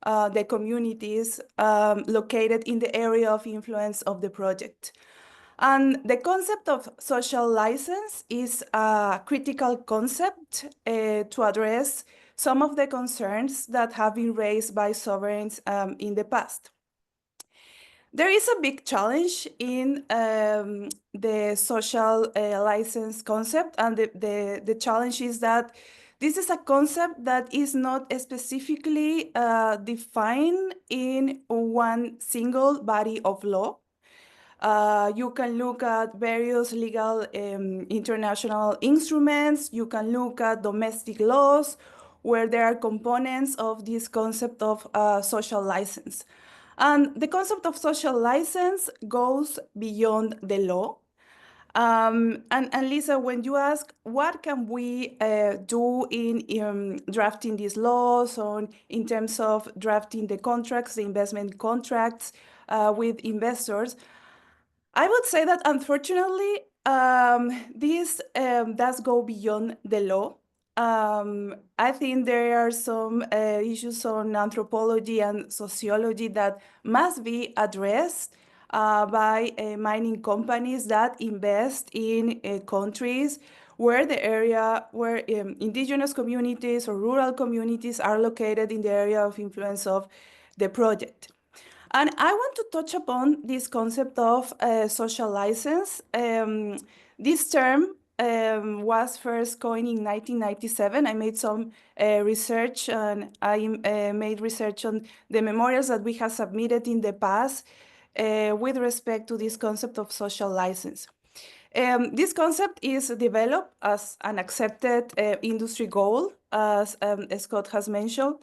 the communities located in the area of influence of the project. And the concept of social license is a critical concept to address some of the concerns that have been raised by sovereigns in the past. There is a big challenge in the social license concept, and the challenge is that this is a concept that is not specifically defined in one single body of law. You can look at various legal international instruments. You can look at domestic laws where there are components of this concept of social license. And the concept of social license goes beyond the law. And Lisa, when you ask what can we do in drafting these laws, or in terms of drafting the contracts, the investment contracts with investors, I would say that unfortunately, this does go beyond the law. I think there are some issues on anthropology and sociology that must be addressed by mining companies that invest in countries where indigenous communities or rural communities are located in the area of influence of the project. And I want to touch upon this concept of social license. This term was first coined in 1997. I made some research, and I made research on the memorials that we have submitted in the past with respect to this concept of social license. This concept is developed as an accepted industry goal, as Scott has mentioned,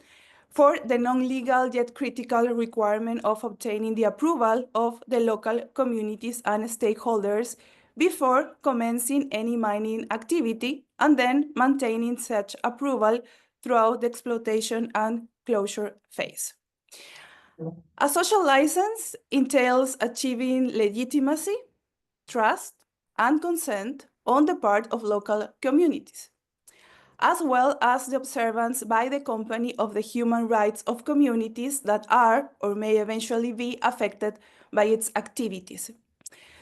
for the non-legal yet critical requirement of obtaining the approval of the local communities and stakeholders before commencing any mining activity, and then maintaining such approval throughout the exploitation and closure phase. A social license entails achieving legitimacy, trust, and consent on the part of local communities, as well as the observance by the company of the human rights of communities that are or may eventually be affected by its activities.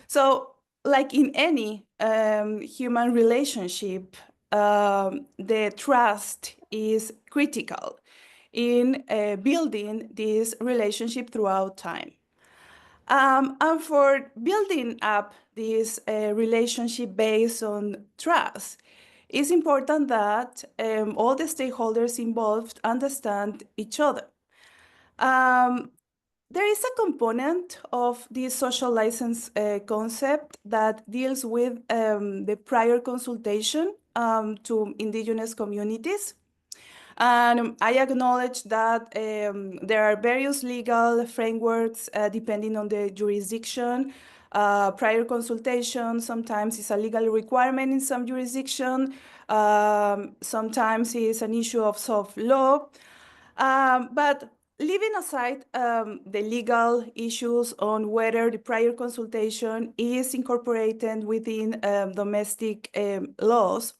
So, like in any human relationship, the trust is critical in building this relationship throughout time. And for building up this relationship based on trust, it's important that all the stakeholders involved understand each other. There is a component of this social license concept that deals with the prior consultation to indigenous communities. And I acknowledge that there are various legal frameworks depending on the jurisdiction. Prior consultation sometimes is a legal requirement in some jurisdiction. Sometimes it's an issue of soft law. But leaving aside the legal issues on whether the prior consultation is incorporated within domestic laws,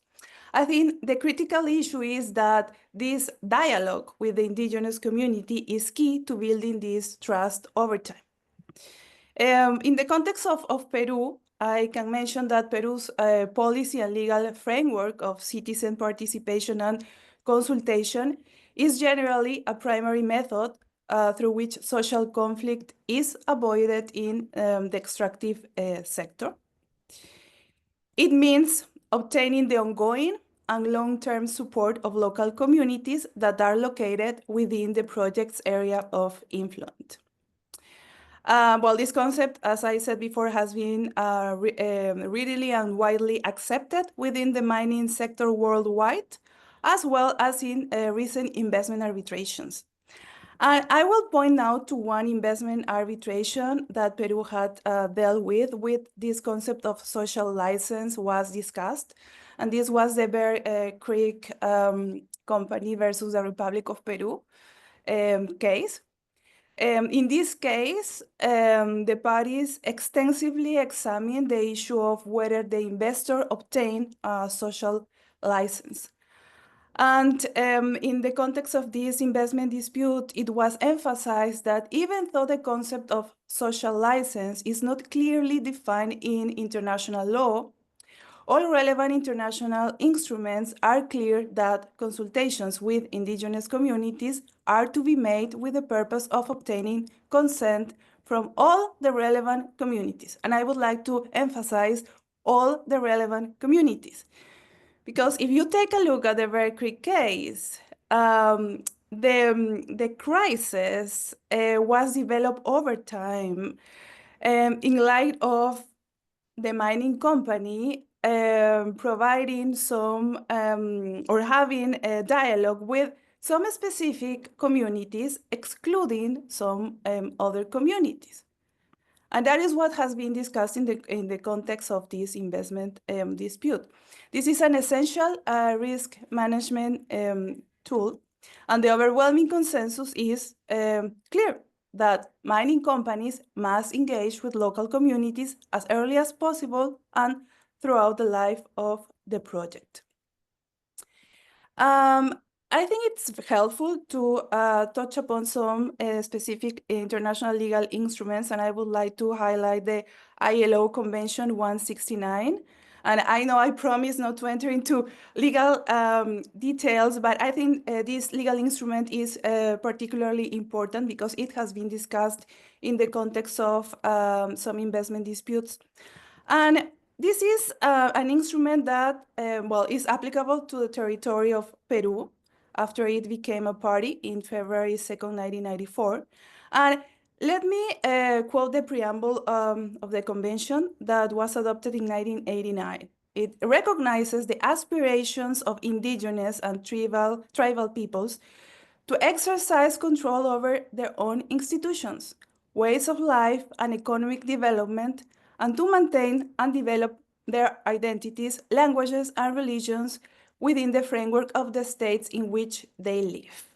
I think the critical issue is that this dialogue with the indigenous community is key to building this trust over time. In the context of Peru, I can mention that Peru's policy and legal framework of citizen participation and consultation is generally a primary method through which social conflict is avoided in the extractive sector. It means obtaining the ongoing and long-term support of local communities that are located within the project's area of influence. Well, this concept, as I said before, has been readily and widely accepted within the mining sector worldwide, as well as in recent investment arbitrations. I will point now to one investment arbitration that Peru had dealt with this concept of social license was discussed. And this was the Bear Creek company versus the Republic of Peru case. In this case, the parties extensively examined the issue of whether the investor obtained a social license. And in the context of this investment dispute, it was emphasized that even though the concept of social license is not clearly defined in international law, all relevant international instruments are clear that consultations with indigenous communities are to be made with the purpose of obtaining consent from all the relevant communities. And I would like to emphasize all the relevant communities. Because if you take a look at the Bear Creek case, the crisis was developed over time in light of the mining company providing some or having a dialogue with some specific communities, excluding some other communities. And that is what has been discussed in the context of this investment dispute. This is an essential risk management tool, and the overwhelming consensus is clear that mining companies must engage with local communities as early as possible and throughout the life of the project. I think it's helpful to touch upon some specific international legal instruments, and I would like to highlight the ILO Convention 169 And I know I promise not to enter into legal details, but I think this legal instrument is particularly important because it has been discussed in the context of some investment disputes. And this is an instrument that, well, is applicable to the territory of Peru after it became a party in February 2nd, 1994. And let me quote the preamble of the convention that was adopted in 1989. It recognizes the aspirations of indigenous and tribal peoples to exercise control over their own institutions, ways of life, and economic development, and to maintain and develop their identities, languages, and religions within the framework of the states in which they live.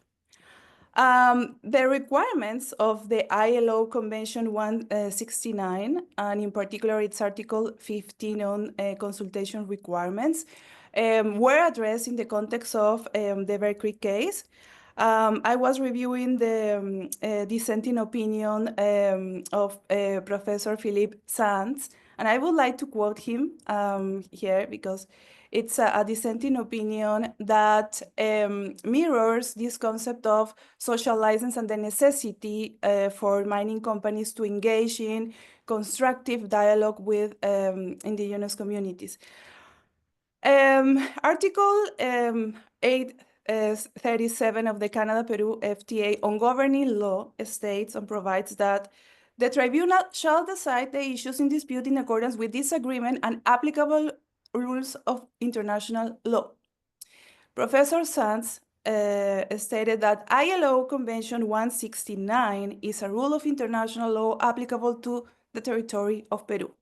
The requirements of the ILO Convention 169, and in particular its Article 15 on consultation requirements, were addressed in the context of the Bear Creek case. I was reviewing the dissenting opinion of Professor Philippe Sands, and I would like to quote him here because it's a dissenting opinion that mirrors this concept of social license and the necessity for mining companies to engage in constructive dialogue with indigenous communities. Article 837 of the Canada-Peru FTA on governing law states and provides that the tribunal shall decide the issues in dispute in accordance with this agreement and applicable rules of international law. Professor Sands stated that ILO Convention 169 is a rule of international law applicable to the territory of Peru.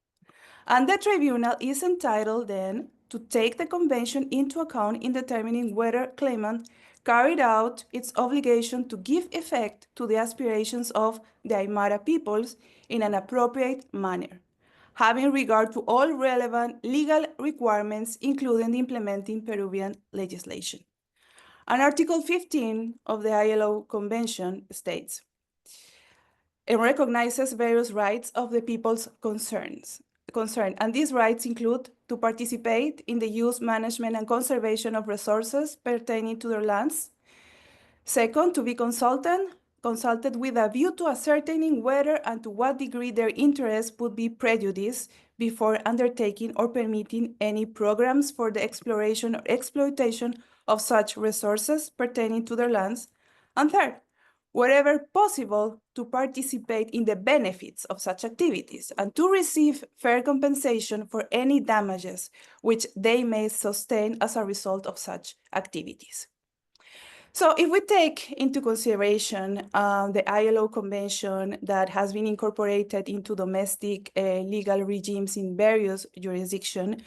And the tribunal is entitled then to take the convention into account in determining whether claimant carried out its obligation to give effect to the aspirations of the Aymara peoples in an appropriate manner, having regard to all relevant legal requirements, including the implementing Peruvian legislation. And Article 15 of the ILO Convention states, it recognizes various rights of the people's concerned, and these rights include to participate in the use, management, and conservation of resources pertaining to their lands. Second, to be consulted with a view to ascertaining whether and to what degree their interests would be prejudiced before undertaking or permitting any programs for the exploration or exploitation of such resources pertaining to their lands. And third, wherever possible, to participate in the benefits of such activities and to receive fair compensation for any damages which they may sustain as a result of such activities. So if we take into consideration the ILO Convention that has been incorporated into domestic legal regimes in various jurisdictions,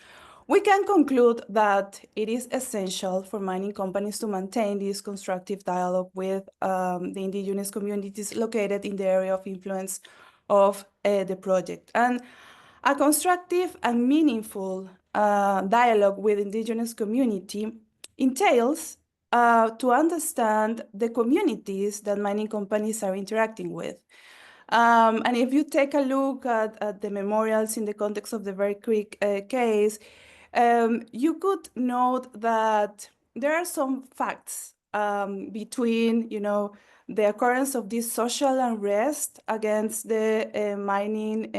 we can conclude that it is essential for mining companies to maintain this constructive dialogue with the indigenous communities located in the area of influence of the project. And a constructive and meaningful dialogue with indigenous community entails to understand the communities that mining companies are interacting with. And if you take a look at the memorials in the context of the Bear Creek case, you could note that there are some facts between, the occurrence of this social unrest against the mining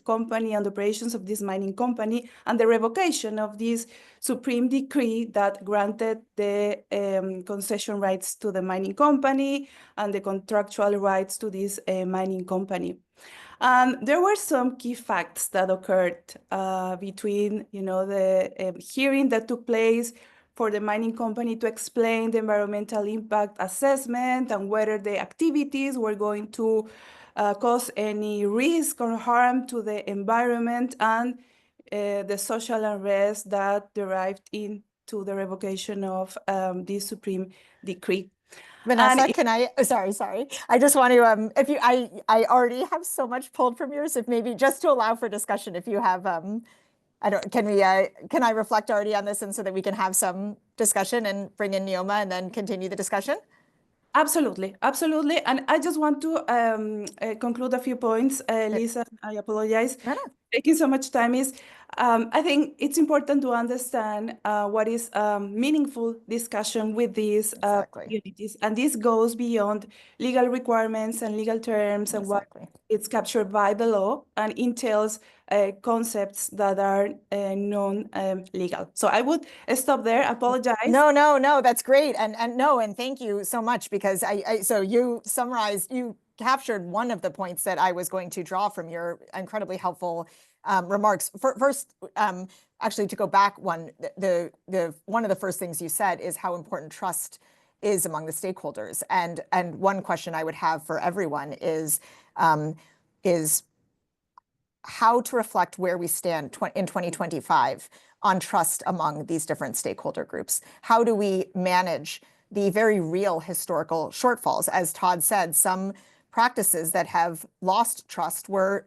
company and operations of this mining company and the revocation of this supreme decree that granted the concession rights to the mining company and the contractual rights to this mining company. There were some key facts that occurred between, the hearing that took place for the mining company to explain the environmental impact assessment and whether the activities were going to cause any risk or harm to the environment, and the social unrest that derived into the revocation of this supreme decree. Vanessa, can I, sorry. I just want to, if you, I already have so much pulled from yours, if maybe just to allow for discussion, if you have, can I reflect already on this and so that we can have some discussion and bring in Neoma and then continue the discussion? Absolutely. And I just want to conclude a few points, Lisa, I apologize. No. taking so much time is I think it's important to understand what is meaningful discussion with these Exactly. communities. And this goes beyond legal requirements and legal terms and what Exactly. it's captured by the law and entails concepts that are non-legal. So I would stop there, apologize. No, that's great. And thank you so much, because so you summarized, you captured one of the points that I was going to draw from your incredibly helpful remarks. First, actually, to go back one, one of the first things you said is how important trust is among the stakeholders. And one question I would have for everyone is how to reflect where we stand in 2025 on trust among these different stakeholder groups. How do we manage the very real historical shortfalls? As Todd said, some practices that have lost trust were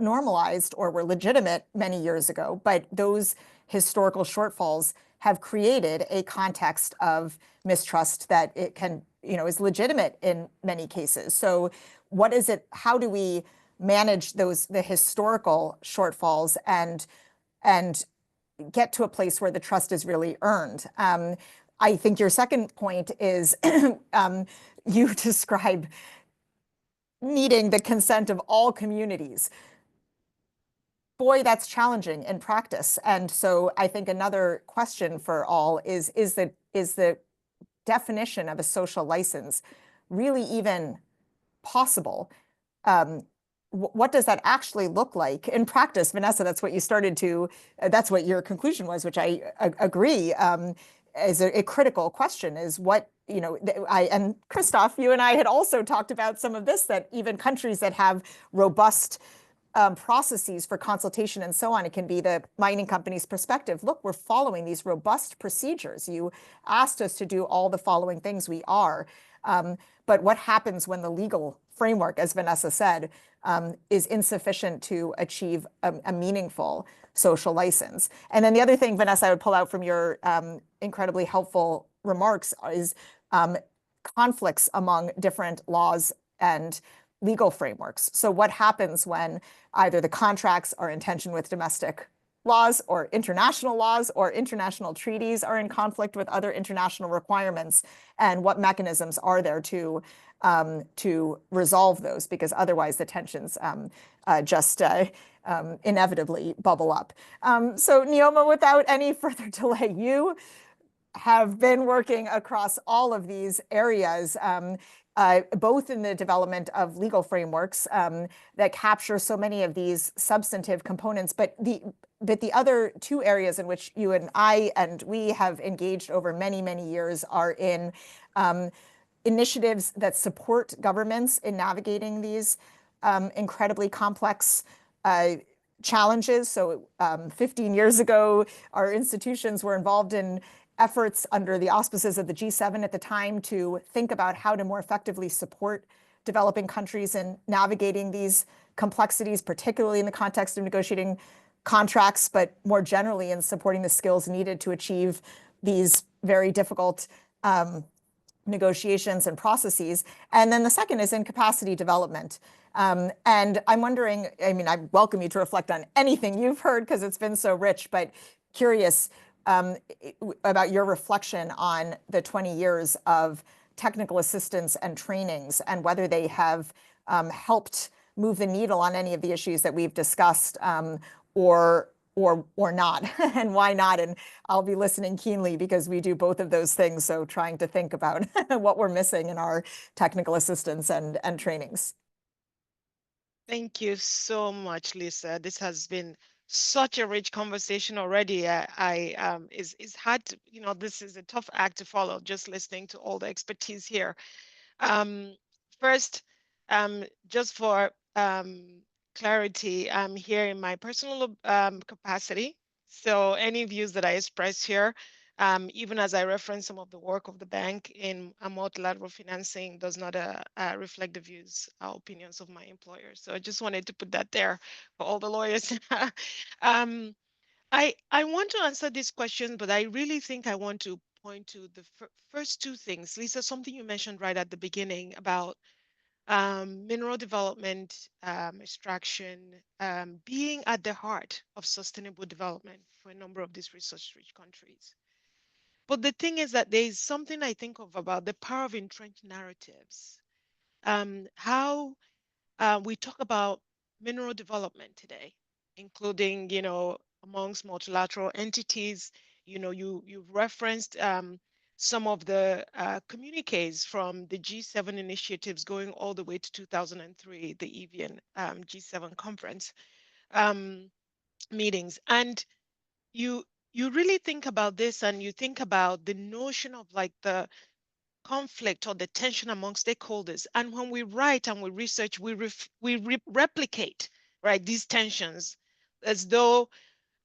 normalized or were legitimate many years ago, but those historical shortfalls have created a context of mistrust that it can, is legitimate in many cases. So what is it, how do we manage the historical shortfalls and get to a place where the trust is really earned? I think your second point is you describe needing the consent of all communities. Boy, that's challenging in practice. And so I think another question for all is the definition of a social license really even possible? What does that actually look like in practice? Vanessa, that's what you started to, that's what your conclusion was, which I agree is a critical question, is what, and Christoph, you and I had also talked about some of this, that even countries that have robust processes for consultation and so on, it can be the mining company's perspective. Look, we're following these robust procedures. You asked us to do all the following things, we are. But what happens when the legal framework, as Vanessa said, is insufficient to achieve a meaningful social license? And then the other thing, Vanessa, I would pull out from your incredibly helpful remarks is conflicts among different laws and legal frameworks. So what happens when either the contracts are in tension with domestic laws or international treaties are in conflict with other international requirements, and what mechanisms are there to resolve those? Because otherwise the tensions just inevitably bubble up. So Neoma, without any further delay, you have been working across all of these areas, both in the development of legal frameworks that capture so many of these substantive components, but the other two areas in which you and I and we have engaged over many, many years are in initiatives that support governments in navigating these incredibly complex challenges. So 15 years ago, our institutions were involved in efforts under the auspices of the G7 at the time to think about how to more effectively support developing countries in navigating these complexities, particularly in the context of negotiating contracts, but more generally in supporting the skills needed to achieve these very difficult negotiations and processes. And then the second is in capacity development. And I'm wondering, I mean, I welcome you to reflect on anything you've heard because it's been so rich, but curious about your reflection on the 20 years of technical assistance and trainings and whether they have helped move the needle on any of the issues that we've discussed, or not, and why not? And I'll be listening keenly because we do both of those things. So trying to think about what we're missing in our technical assistance and trainings. Thank you so much, Lisa. This has been such a rich conversation already. It's hard to, this is a tough act to follow, just listening to all the expertise here. First, just for clarity, I'm here in my personal capacity. So any views that I express here, even as I reference some of the work of the bank in a multilateral financing, does not reflect the views, opinions of my employer. So I just wanted to put that there for all the lawyers. I want to answer this question, but I really think I want to point to the first two things. Lisa, something you mentioned right at the beginning about mineral development, extraction, being at the heart of sustainable development for a number of these resource-rich countries. But the thing is that there is something I think of about the power of entrenched narratives. How we talk about mineral development today, including, amongst multilateral entities. You've referenced some of the communiques from the G7 initiatives going all the way to 2003, the Evian G7 conference meetings. And you you really think about this, and you think about the notion of like the conflict or the tension among stakeholders. And when we write and we research, we replicate, right, these tensions as though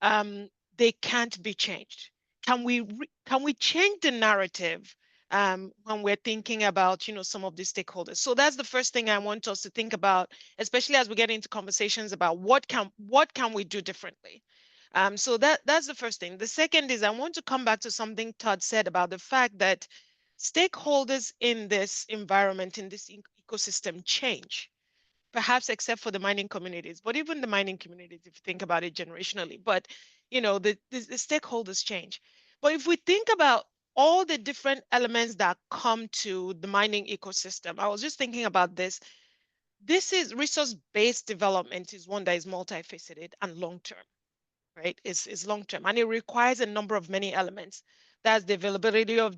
they can't be changed. Can we change the narrative when we're thinking about some of these stakeholders? So that's the first thing I want us to think about, especially as we get into conversations about what can we do differently. So that's the first thing. The second is I want to come back to something Todd said about the fact that stakeholders in this environment, in this ecosystem, change, perhaps except for the mining communities, but even the mining communities, if you think about it generationally, but the stakeholders change. But if we think about all the different elements that come to the mining ecosystem, I was just thinking about this. This is resource-based development is one that is multifaceted and long-term, right? It's long-term, and it requires a number of many elements. That's the availability of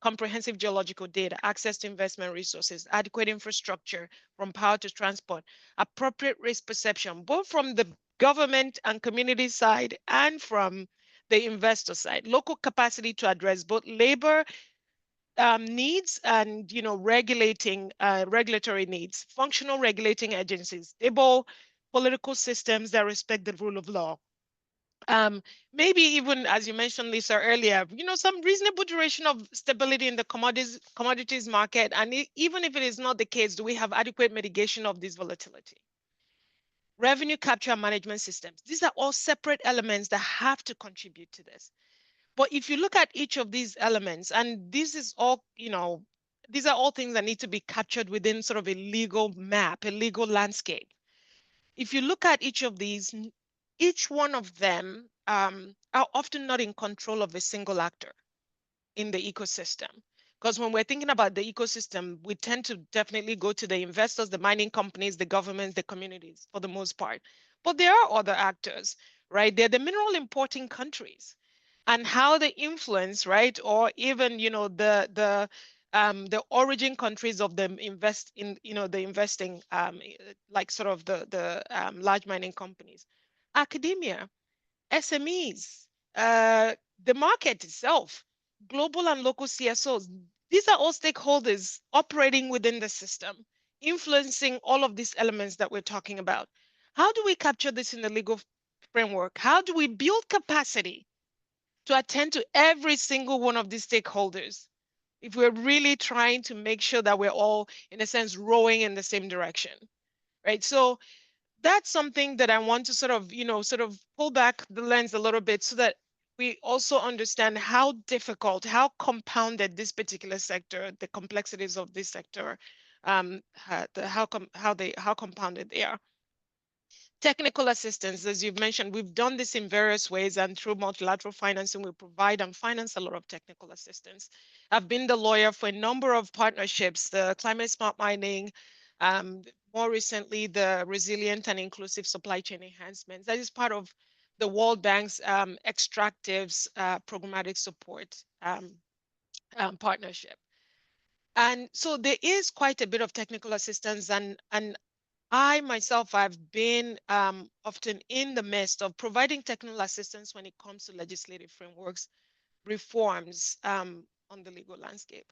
comprehensive geological data, access to investment resources, adequate infrastructure from power to transport, appropriate risk perception, both from the government and community side and from the investor side, local capacity to address both labor needs and regulatory needs, functional regulating agencies, stable political systems that respect the rule of law, maybe even, as you mentioned, Lisa, earlier, some reasonable duration of stability in the commodities market. And even if it is not the case, do we have adequate mitigation of this volatility? Revenue capture and management systems. These are all separate elements that have to contribute to this. But if you look at each of these elements, and this is all, these are all things that need to be captured within sort of a legal map, a legal landscape. If you look at each of these, each one of them are often not in control of a single actor in the ecosystem. Because when we're thinking about the ecosystem, we tend to definitely go to the investors, the mining companies, the governments, the communities for the most part. But there are other actors, right? They're the mineral importing countries and how they influence, right? Or even, the origin countries of them invest in, the investing, like sort of the large mining companies, academia, SMEs, the market itself, global and local CSOs. These are all stakeholders operating within the system, influencing all of these elements that we're talking about. How do we capture this in the legal framework? How do we build capacity to attend to every single one of these stakeholders if we're really trying to make sure that we're all, in a sense, rowing in the same direction, right? So that's something that I want to sort of pull back the lens a little bit so that we also understand how difficult, how compounded this particular sector, the complexities of this sector, how compounded they are. Technical assistance, as you've mentioned, we've done this in various ways, and through multilateral financing, we provide and finance a lot of technical assistance. I've been the lawyer for a number of partnerships, the climate smart mining, more recently, the resilient and inclusive supply chain enhancements. That is part of the World Bank's extractives programmatic support partnership. And so there is quite a bit of technical assistance, and I myself, I've been often in the midst of providing technical assistance when it comes to legislative frameworks, reforms on the legal landscape.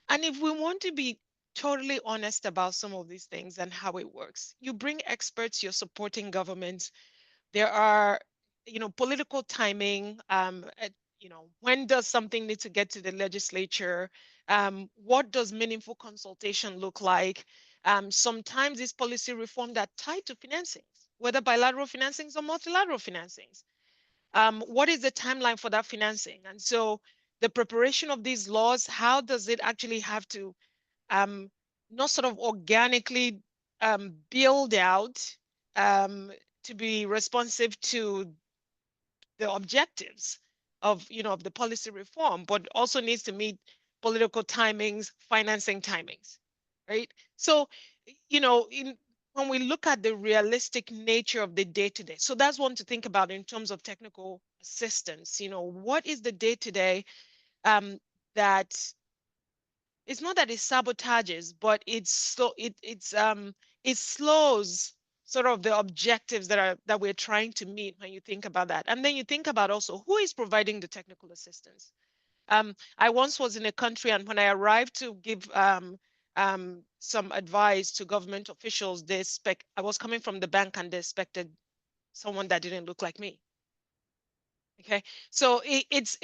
And if we want to be totally honest about some of these things and how it works, you bring experts, you're supporting governments. There are, political timing, when does something need to get to the legislature? What does meaningful consultation look like? Sometimes these policy reforms are tied to financings, whether bilateral financings or multilateral financings. What is the timeline for that financing? And so the preparation of these laws, how does it actually have to not sort of organically build out to be responsive to the objectives of, of the policy reform, but also needs to meet political timings, financing timings, right? So, when we look at the realistic nature of the day-to-day, so that's one to think about in terms of technical assistance. What is the day-to-day that it's not that it sabotages, but it slows sort of the objectives that we're trying to meet when you think about that. And then you think about also who is providing the technical assistance. I once was in a country, and when I arrived to give some advice to government officials, I was coming from the bank, and they expected someone that didn't look like me. Okay, so it's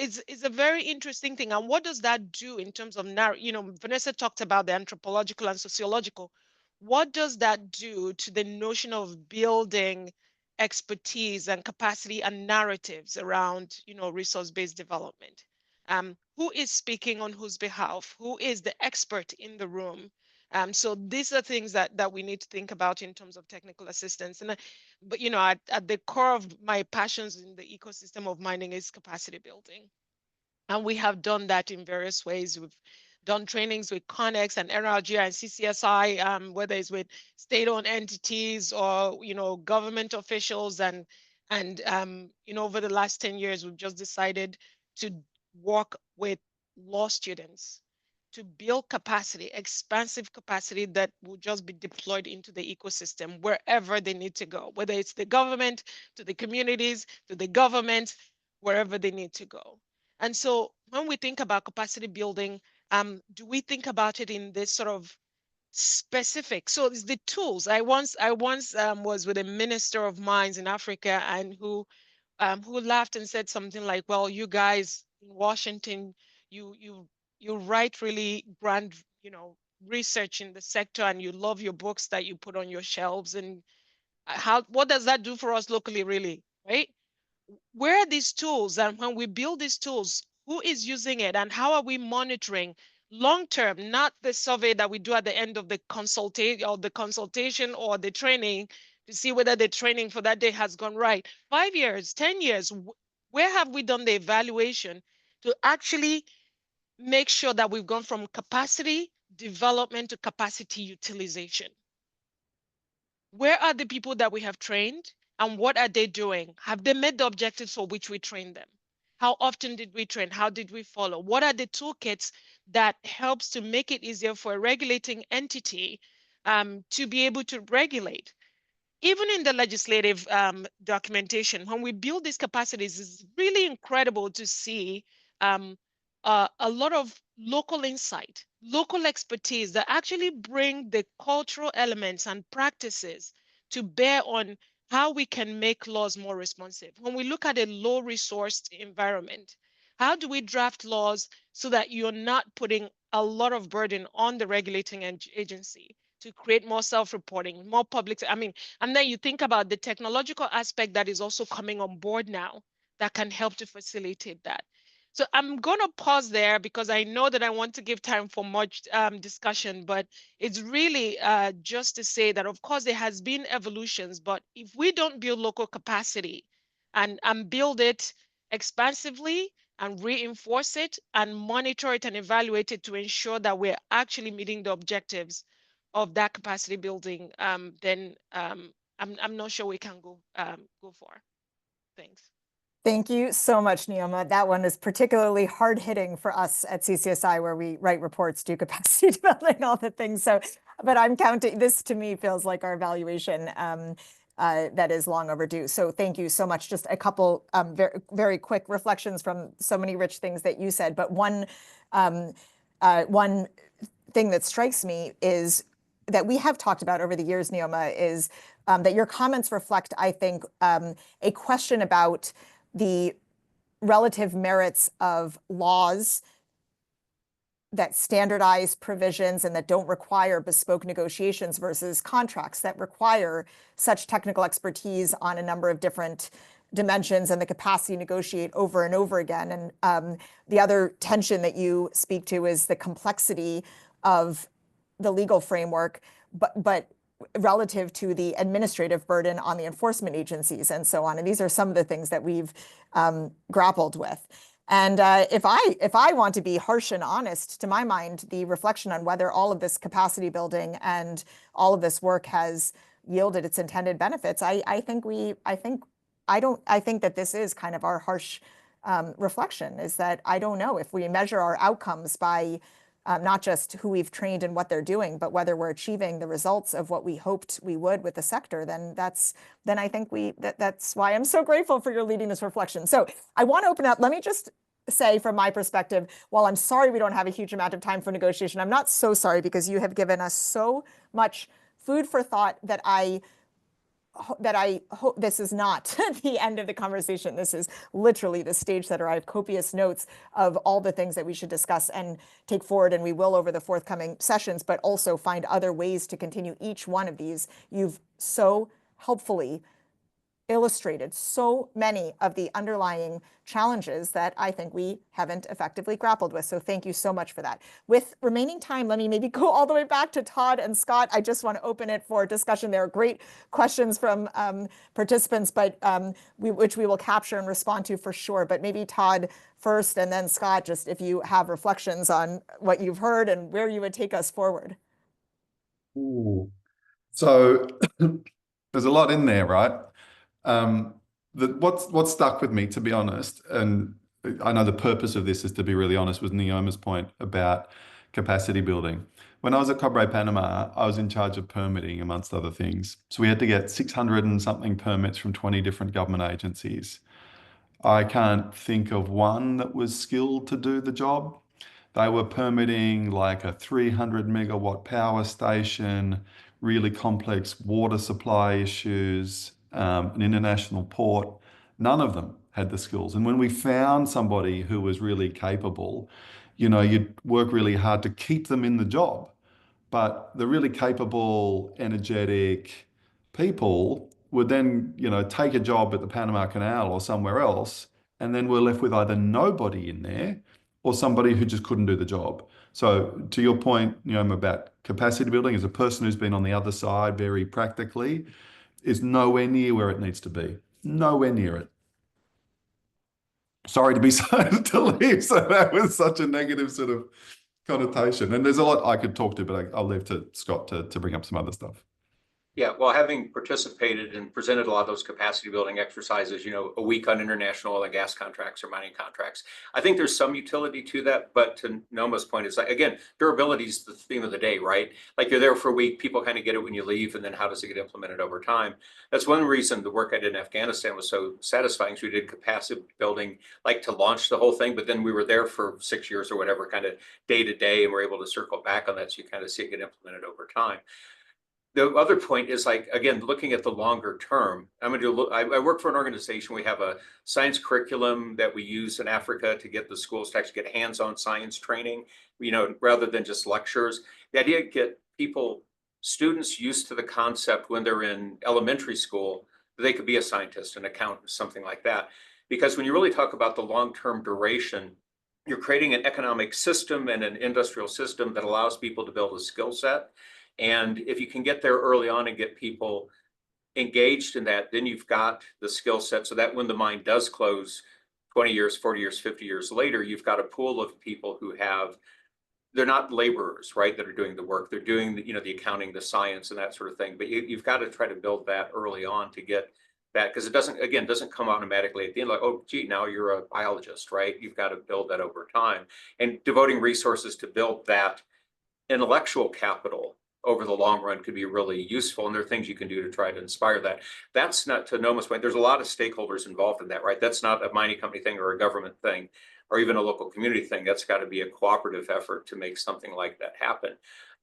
a very interesting thing. And what does that do in terms of Vanessa talked about the anthropological and sociological. What does that do to the notion of building expertise and capacity and narratives around, resource-based development? Who is speaking on whose behalf? Who is the expert in the room? So these are things that we need to think about in terms of technical assistance. But at the core of my passions in the ecosystem of mining is capacity building. And we have done that in various ways. We've done trainings with Connex and NRG and CCSI, whether it's with state-owned entities or government officials. And over the last 10 years, we've just decided to work with law students to build capacity, expansive capacity that will just be deployed into the ecosystem wherever they need to go, whether it's the government, to the communities, to the government, wherever they need to go. And so when we think about capacity building, do we think about it in this sort of specific? So it's the tools. I once was with a minister of mines in Africa, and who laughed and said something like, "Well, you guys in Washington, you write really grand, research in the sector, and you love your books that you put on your shelves, and what does that do for us locally, really, right? Where are these tools? And when we build these tools, who is using it, and how are we monitoring long term, not the survey that we do at the end of the consultation or the training to see whether the training for that day has gone right. 5 years, 10 years, where have we done the evaluation to actually make sure that we've gone from capacity development to capacity utilization? Where are the people that we have trained, and what are they doing? Have they met the objectives for which we trained them? How often did we train? How did we follow? What are the toolkits that helps to make it easier for a regulating entity to be able to regulate? Even in the legislative documentation, when we build these capacities, it's really incredible to see a lot of local insight, local expertise that actually bring the cultural elements and practices to bear on how we can make laws more responsive. When we look at a low-resourced environment, how do we draft laws so that you're not putting a lot of burden on the regulating agency to create more self-reporting, more public? And then you think about the technological aspect that is also coming on board now that can help to facilitate that. So I'm going to pause there because I know that I want to give time for much discussion, but it's really just to say that, of course, there has been evolutions, but if we don't build local capacity and build it expansively and reinforce it and monitor it and evaluate it to ensure that we're actually meeting the objectives of that capacity building, then I'm not sure we can go far. Thanks. Thank you so much, Neoma. That one is particularly hard hitting for us at CCSI, where we write reports, do capacity development, all the things. So, but I'm counting, this to me feels like our evaluation that is long overdue. So thank you so much. Just a couple very, very quick reflections from so many rich things that you said. But one thing that strikes me is that we have talked about over the years, Neoma, is that your comments reflect, I think, a question about the relative merits of laws that standardize provisions and that don't require bespoke negotiations versus contracts that require such technical expertise on a number of different dimensions and the capacity to negotiate over and over again. And the other tension that you speak to is the complexity of the legal framework, but relative to the administrative burden on the enforcement agencies and so on. And these are some of the things that we've grappled with. And if I want to be harsh and honest, to my mind, the reflection on whether all of this capacity building and all of this work has yielded its intended benefits, I think that this is kind of our harsh reflection, is that I don't know if we measure our outcomes by not just who we've trained and what they're doing, but whether we're achieving the results of what we hoped we would with the sector, then I think that's why I'm so grateful for your leading this reflection. So I want to open up. Let me just say, from my perspective, while I'm sorry we don't have a huge amount of time for negotiation, I'm not so sorry, because you have given us so much food for thought that I hope this is not the end of the conversation. This is literally the stage setter. I have copious notes of all the things that we should discuss and take forward, and we will over the forthcoming sessions, but also find other ways to continue each one of these. You've so helpfully illustrated so many of the underlying challenges that I think we haven't effectively grappled with. So thank you so much for that. With remaining time, let me maybe go all the way back to Todd and Scott. I just want to open it for discussion. There are great questions from participants, but which we will capture and respond to for sure. But maybe Todd first, and then Scott, just if you have reflections on what you've heard and where you would take us forward. Ooh. So there's a lot in there, right? What's stuck with me, to be honest, and I know the purpose of this is to be really honest, was Naoma's point about capacity building. When I was at Cobre Panama, I was in charge of permitting, amongst other things. So we had to get 600 and something permits from 20 different government agencies. I can't think of one that was skilled to do the job. They were permitting like a 300 megawatt power station, really complex water supply issues, an international port. None of them had the skills. And when we found somebody who was really capable, you'd work really hard to keep them in the job. But the really capable, energetic people would then, take a job at the Panama Canal or somewhere else, and then we're left with either nobody in there or somebody who just couldn't do the job. So to your point, about capacity building, as a person who's been on the other side very practically, is nowhere near where it needs to be. Nowhere near it. Sorry to be to leave. So that was such a negative sort of connotation. And there's a lot I could talk to, but I'll leave to Scott to bring up some other stuff. Yeah, well, having participated and presented a lot of those capacity building exercises, a week on international oil and gas contracts or mining contracts, I think there's some utility to that. But to Noma's point, is like, again, durability is the theme of the day, right? Like, you're there for a week, people kind of get it when you leave, and then how does it get implemented over time? That's one reason the work I did in Afghanistan was so satisfying. So we did capacity building, like, to launch the whole thing, but then we were there for 6 years or whatever, kind of day to day, and we're able to circle back on that. So you kind of see it get implemented over time. The other point is, like, again, looking at the longer term. I work for an organization. We have a science curriculum that we use in Africa to get the schools to actually get hands-on science training, rather than just lectures. The idea to get students used to the concept when they're in elementary school, that they could be a scientist, an accountant, something like that. Because when you really talk about the long-term duration, you're creating an economic system and an industrial system that allows people to build a skill set. And if you can get there early on and get people engaged in that, then you've got the skill set, so that when the mine does close 20 years, 40 years, 50 years later, you've got a pool of people who they're not laborers, right, that are doing the work. They're doing the accounting, the science, and that sort of thing. But you've got to try to build that early on to get that, because it doesn't come automatically at the end, like, oh, gee, now you're a biologist, right? You've got to build that over time. And devoting resources to build that intellectual capital over the long run could be really useful. And there are things you can do to try to inspire that. That's not, to Noma's point, there's a lot of stakeholders involved in that, right? That's not a mining company thing or a government thing or even a local community thing. That's got to be a cooperative effort to make something like that happen.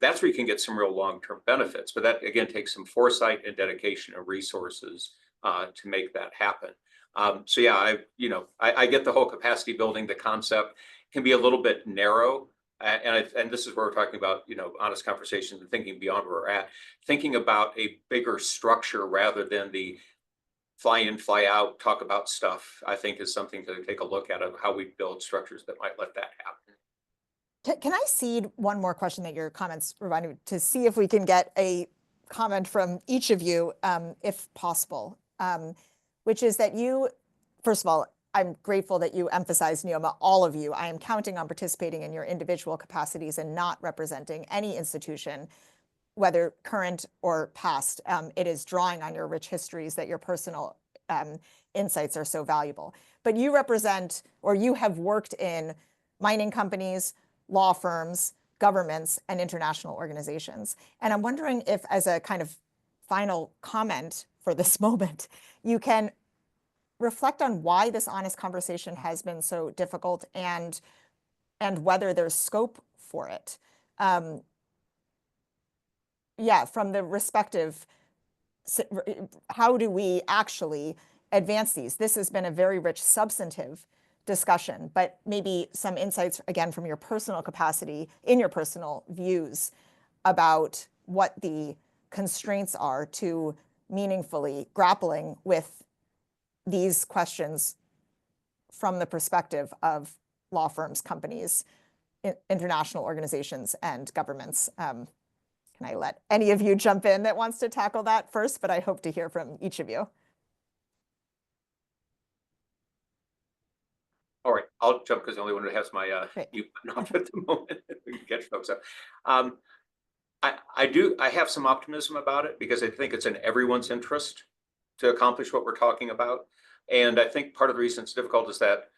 That's where you can get some real long-term benefits. But that, again, takes some foresight and dedication of resources to make that happen. So yeah, I get the whole capacity building. The concept can be a little bit narrow. And this is where we're talking about, honest conversations and thinking beyond where we're at, thinking about a bigger structure rather than the fly in, fly out, talk about stuff, I think is something to take a look at, of how we build structures that might let that happen. Can I seed one more question that your comments reminded me to see if we can get a comment from each of you, if possible, which is that you, first of all, I'm grateful that you emphasize, Neoma, all of you. I am counting on participating in your individual capacities and not representing any institution, whether current or past. It is drawing on your rich histories that your personal insights are so valuable. But you represent, or you have worked in mining companies, law firms, governments, and international organizations. And I'm wondering if, as a kind of final comment for this moment, you can reflect on why this honest conversation has been so difficult and whether there's scope for it. Yeah, from the respective, how do we actually advance these? This has been a very rich substantive discussion, but maybe some insights, again, from your personal capacity, in your personal views about what the constraints are to meaningfully grappling with these questions from the perspective of law firms, companies, international organizations, and governments. Can I let any of you jump in that wants to tackle that first? But I hope to hear from each of you. All right, I'll jump because the only one who has my mute button off at the moment. We can catch folks up. I have some optimism about it because I think it's in everyone's interest to accomplish what we're talking about. And I think part of the reason it's difficult is that,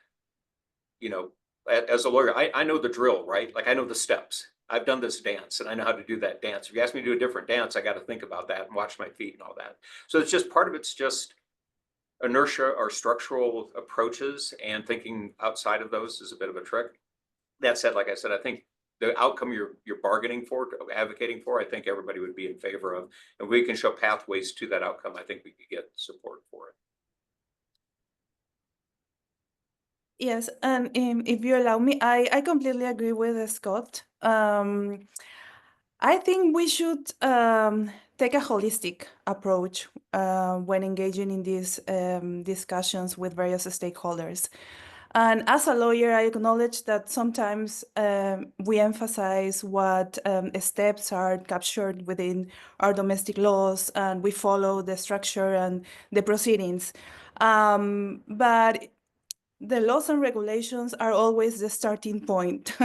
you know, as a lawyer, I know the drill, right? Like I know the steps. I've done this dance and I know how to do that dance. If you ask me to do a different dance, I got to think about that and watch my feet and all that. So it's just part of it's just inertia or structural approaches, and thinking outside of those is a bit of a trick. That said, like I said, I think the outcome you're bargaining for, advocating for, I think everybody would be in favor of. And we can show pathways to that outcome. I think we could get support for it. Yes, and if you allow me, I completely agree with Scott. I think we should take a holistic approach when engaging in these discussions with various stakeholders. And as a lawyer, I acknowledge that sometimes we emphasize what steps are captured within our domestic laws, and we follow the structure and the proceedings. But the laws and regulations are always the starting point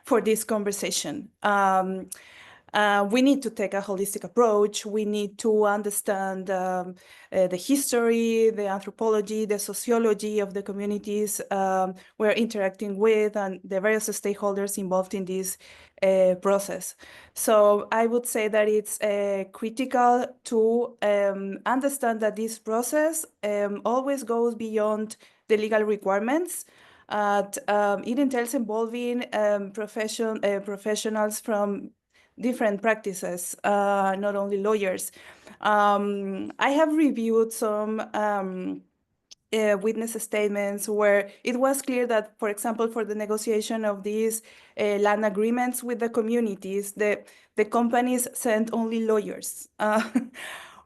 for this conversation. We need to take a holistic approach. We need to understand the history, the anthropology, the sociology of the communities we're interacting with, and the various stakeholders involved in this process. So I would say that it's critical to understand that this process always goes beyond the legal requirements. It entails involving professionals from different practices, not only lawyers. I have reviewed some witness statements where it was clear that, for example, for the negotiation of these land agreements with the communities, the companies sent only lawyers.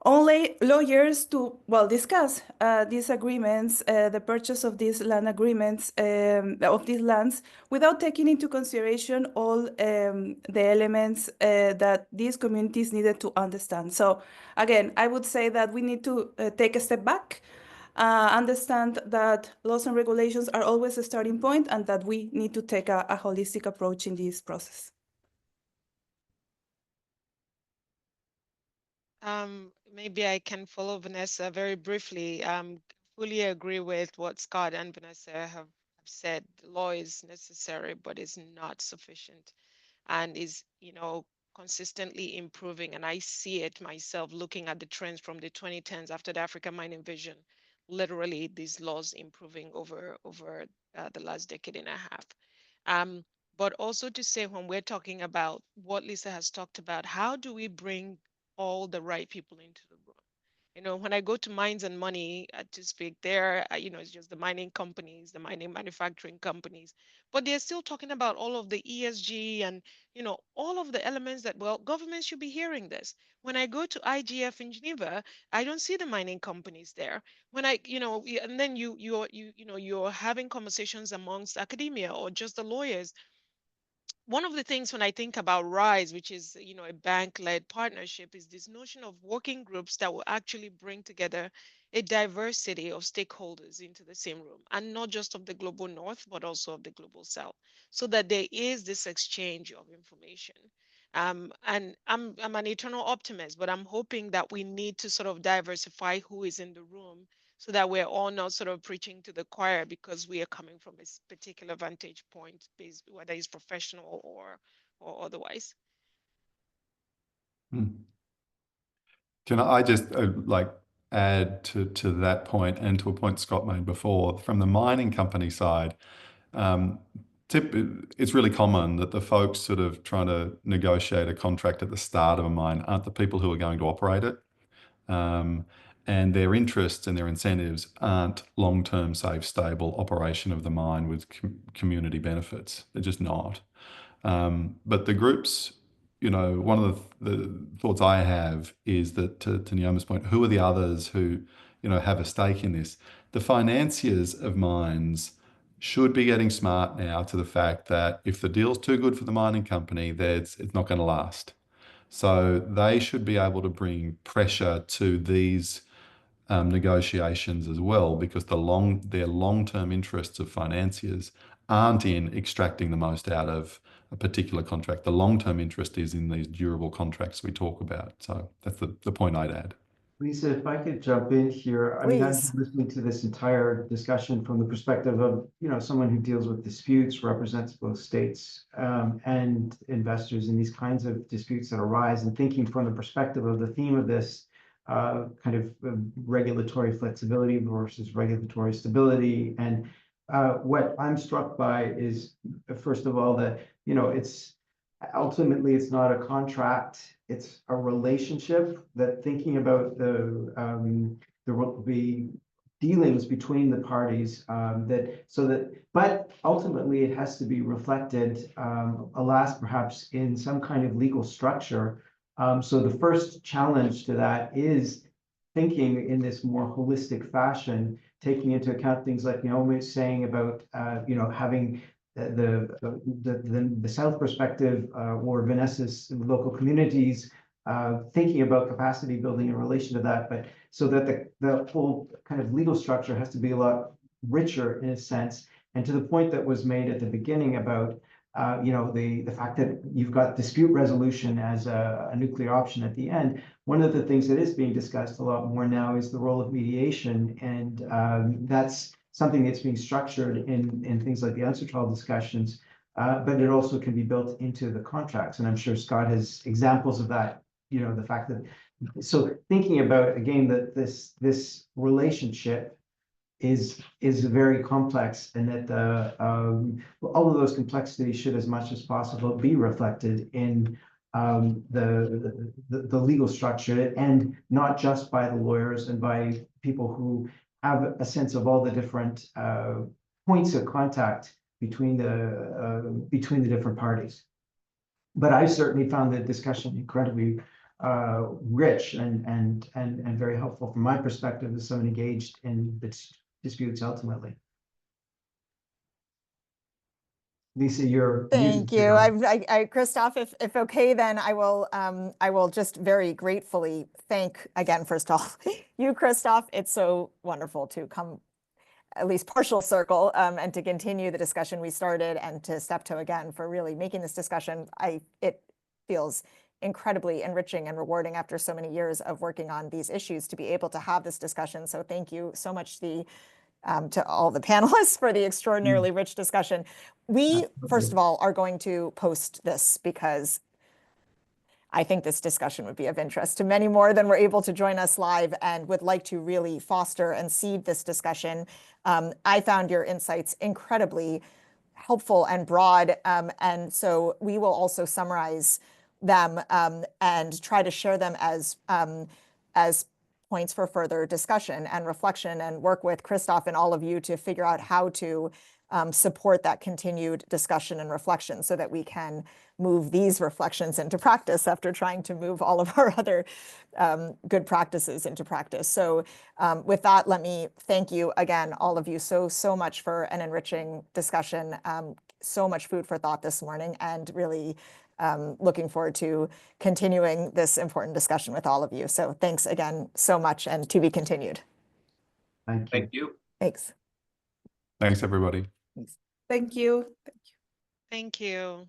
Only lawyers to, well, discuss these agreements, the purchase of these land agreements, of these lands, without taking into consideration all the elements that these communities needed to understand. So again, I would say that we need to take a step back, understand that laws and regulations are always a starting point, and that we need to take a holistic approach in this process. Maybe I can follow Vanessa very briefly. Fully agree with what Scott and Vanessa have said. Law is necessary, but it's not sufficient, and is, consistently improving. And I see it myself looking at the trends from the 2010s after the African mining vision. Literally, these laws improving over the last decade and a half. But also to say, when we're talking about what Lisa has talked about, how do we bring all the right people into the room? When I go to Mines and Money to speak there, it's just the mining companies, the mining manufacturing companies, but they're still talking about all of the ESG and, all of the elements that, well, government should be hearing this. When I go to IGF in Geneva, I don't see the mining companies there. When and then you're having conversations amongst academia or just the lawyers. one of the things when I think about RISE, which is, a bank-led partnership, is this notion of working groups that will actually bring together a diversity of stakeholders into the same room, and not just of the global north, but also of the global south, so that there is this exchange of information. And I'm an eternal optimist, but I'm hoping that we need to sort of diversify who is in the room, so that we're all not sort of preaching to the choir because we are coming from a particular vantage point, based, whether it's professional or otherwise. Can I just add to that point and to a point Scott made before? From the mining company side, it's really common that the folks sort of trying to negotiate a contract at the start of a mine aren't the people who are going to operate it. And their interests and their incentives aren't long-term, safe, stable operation of the mine with community benefits. They're just not. But the groups, one of the thoughts I have is that, to Neoma's point, who are the others who, have a stake in this? The financiers of mines should be getting smart now to the fact that if the deal's too good for the mining company, it's not going to last. So they should be able to bring pressure to these negotiations as well, because their long-term interests of financiers aren't in extracting the most out of a particular contract. The long-term interest is in these durable contracts we talk about. So that's the point I'd add. Lisa, if I could jump in here, I mean, I've Please. been listening to this entire discussion from the perspective of, someone who deals with disputes, represents both states and investors in these kinds of disputes that arise, and thinking from the perspective of the theme of this kind of regulatory flexibility versus regulatory stability. And what I'm struck by is, first of all, that, ultimately it's not a contract, it's a relationship, that thinking about the dealings between the parties, but ultimately it has to be reflected, alas, perhaps in some kind of legal structure. So the first challenge to that is thinking in this more holistic fashion, taking into account things like Naomi is saying about, having the South perspective, or Vanessa's local communities, thinking about capacity building in relation to that, but so that the whole kind of legal structure has to be a lot richer in a sense. And to the point that was made at the beginning about, the fact that you've got dispute resolution as a nuclear option at the end. One of the things that is being discussed a lot more now is the role of mediation, and that's something that's being structured in things like the answer trial discussions, but it also can be built into the contracts. And I'm sure Scott has examples of that, the fact that, so thinking about, again, that this relationship is very complex, and that all of those complexities should, as much as possible, be reflected in the legal structure, and not just by the lawyers and by people who have a sense of all the different points of contact between the different parties. But I certainly found the discussion incredibly rich and very helpful from my perspective as someone engaged in disputes ultimately. Lisa, you're Thank you. Christoph, if okay, then I will just very gratefully thank again, first off, you, Christoph. It's so wonderful to come at least partial circle, and to continue the discussion we started, and to Steptoe again for really making this discussion. It feels incredibly enriching and rewarding after so many years of working on these issues to be able to have this discussion. So thank you so much to all the panelists for the extraordinarily rich discussion. We, first of all, are going to post this because I think this discussion would be of interest to many more than were able to join us live, and would like to really foster and seed this discussion. I found your insights incredibly helpful and broad, and so we will also summarize them and try to share them as points for further discussion and reflection, and work with Christoph and all of you to figure out how to support that continued discussion and reflection so that we can move these reflections into practice after trying to move all of our other good practices into practice. So with that, let me thank you again, all of you, so much for an enriching discussion, so much food for thought this morning, and really looking forward to continuing this important discussion with all of you. So thanks again so much, and to be continued. Thank you. Thank you. Thanks. Thanks, everybody. Thank you. Thank you.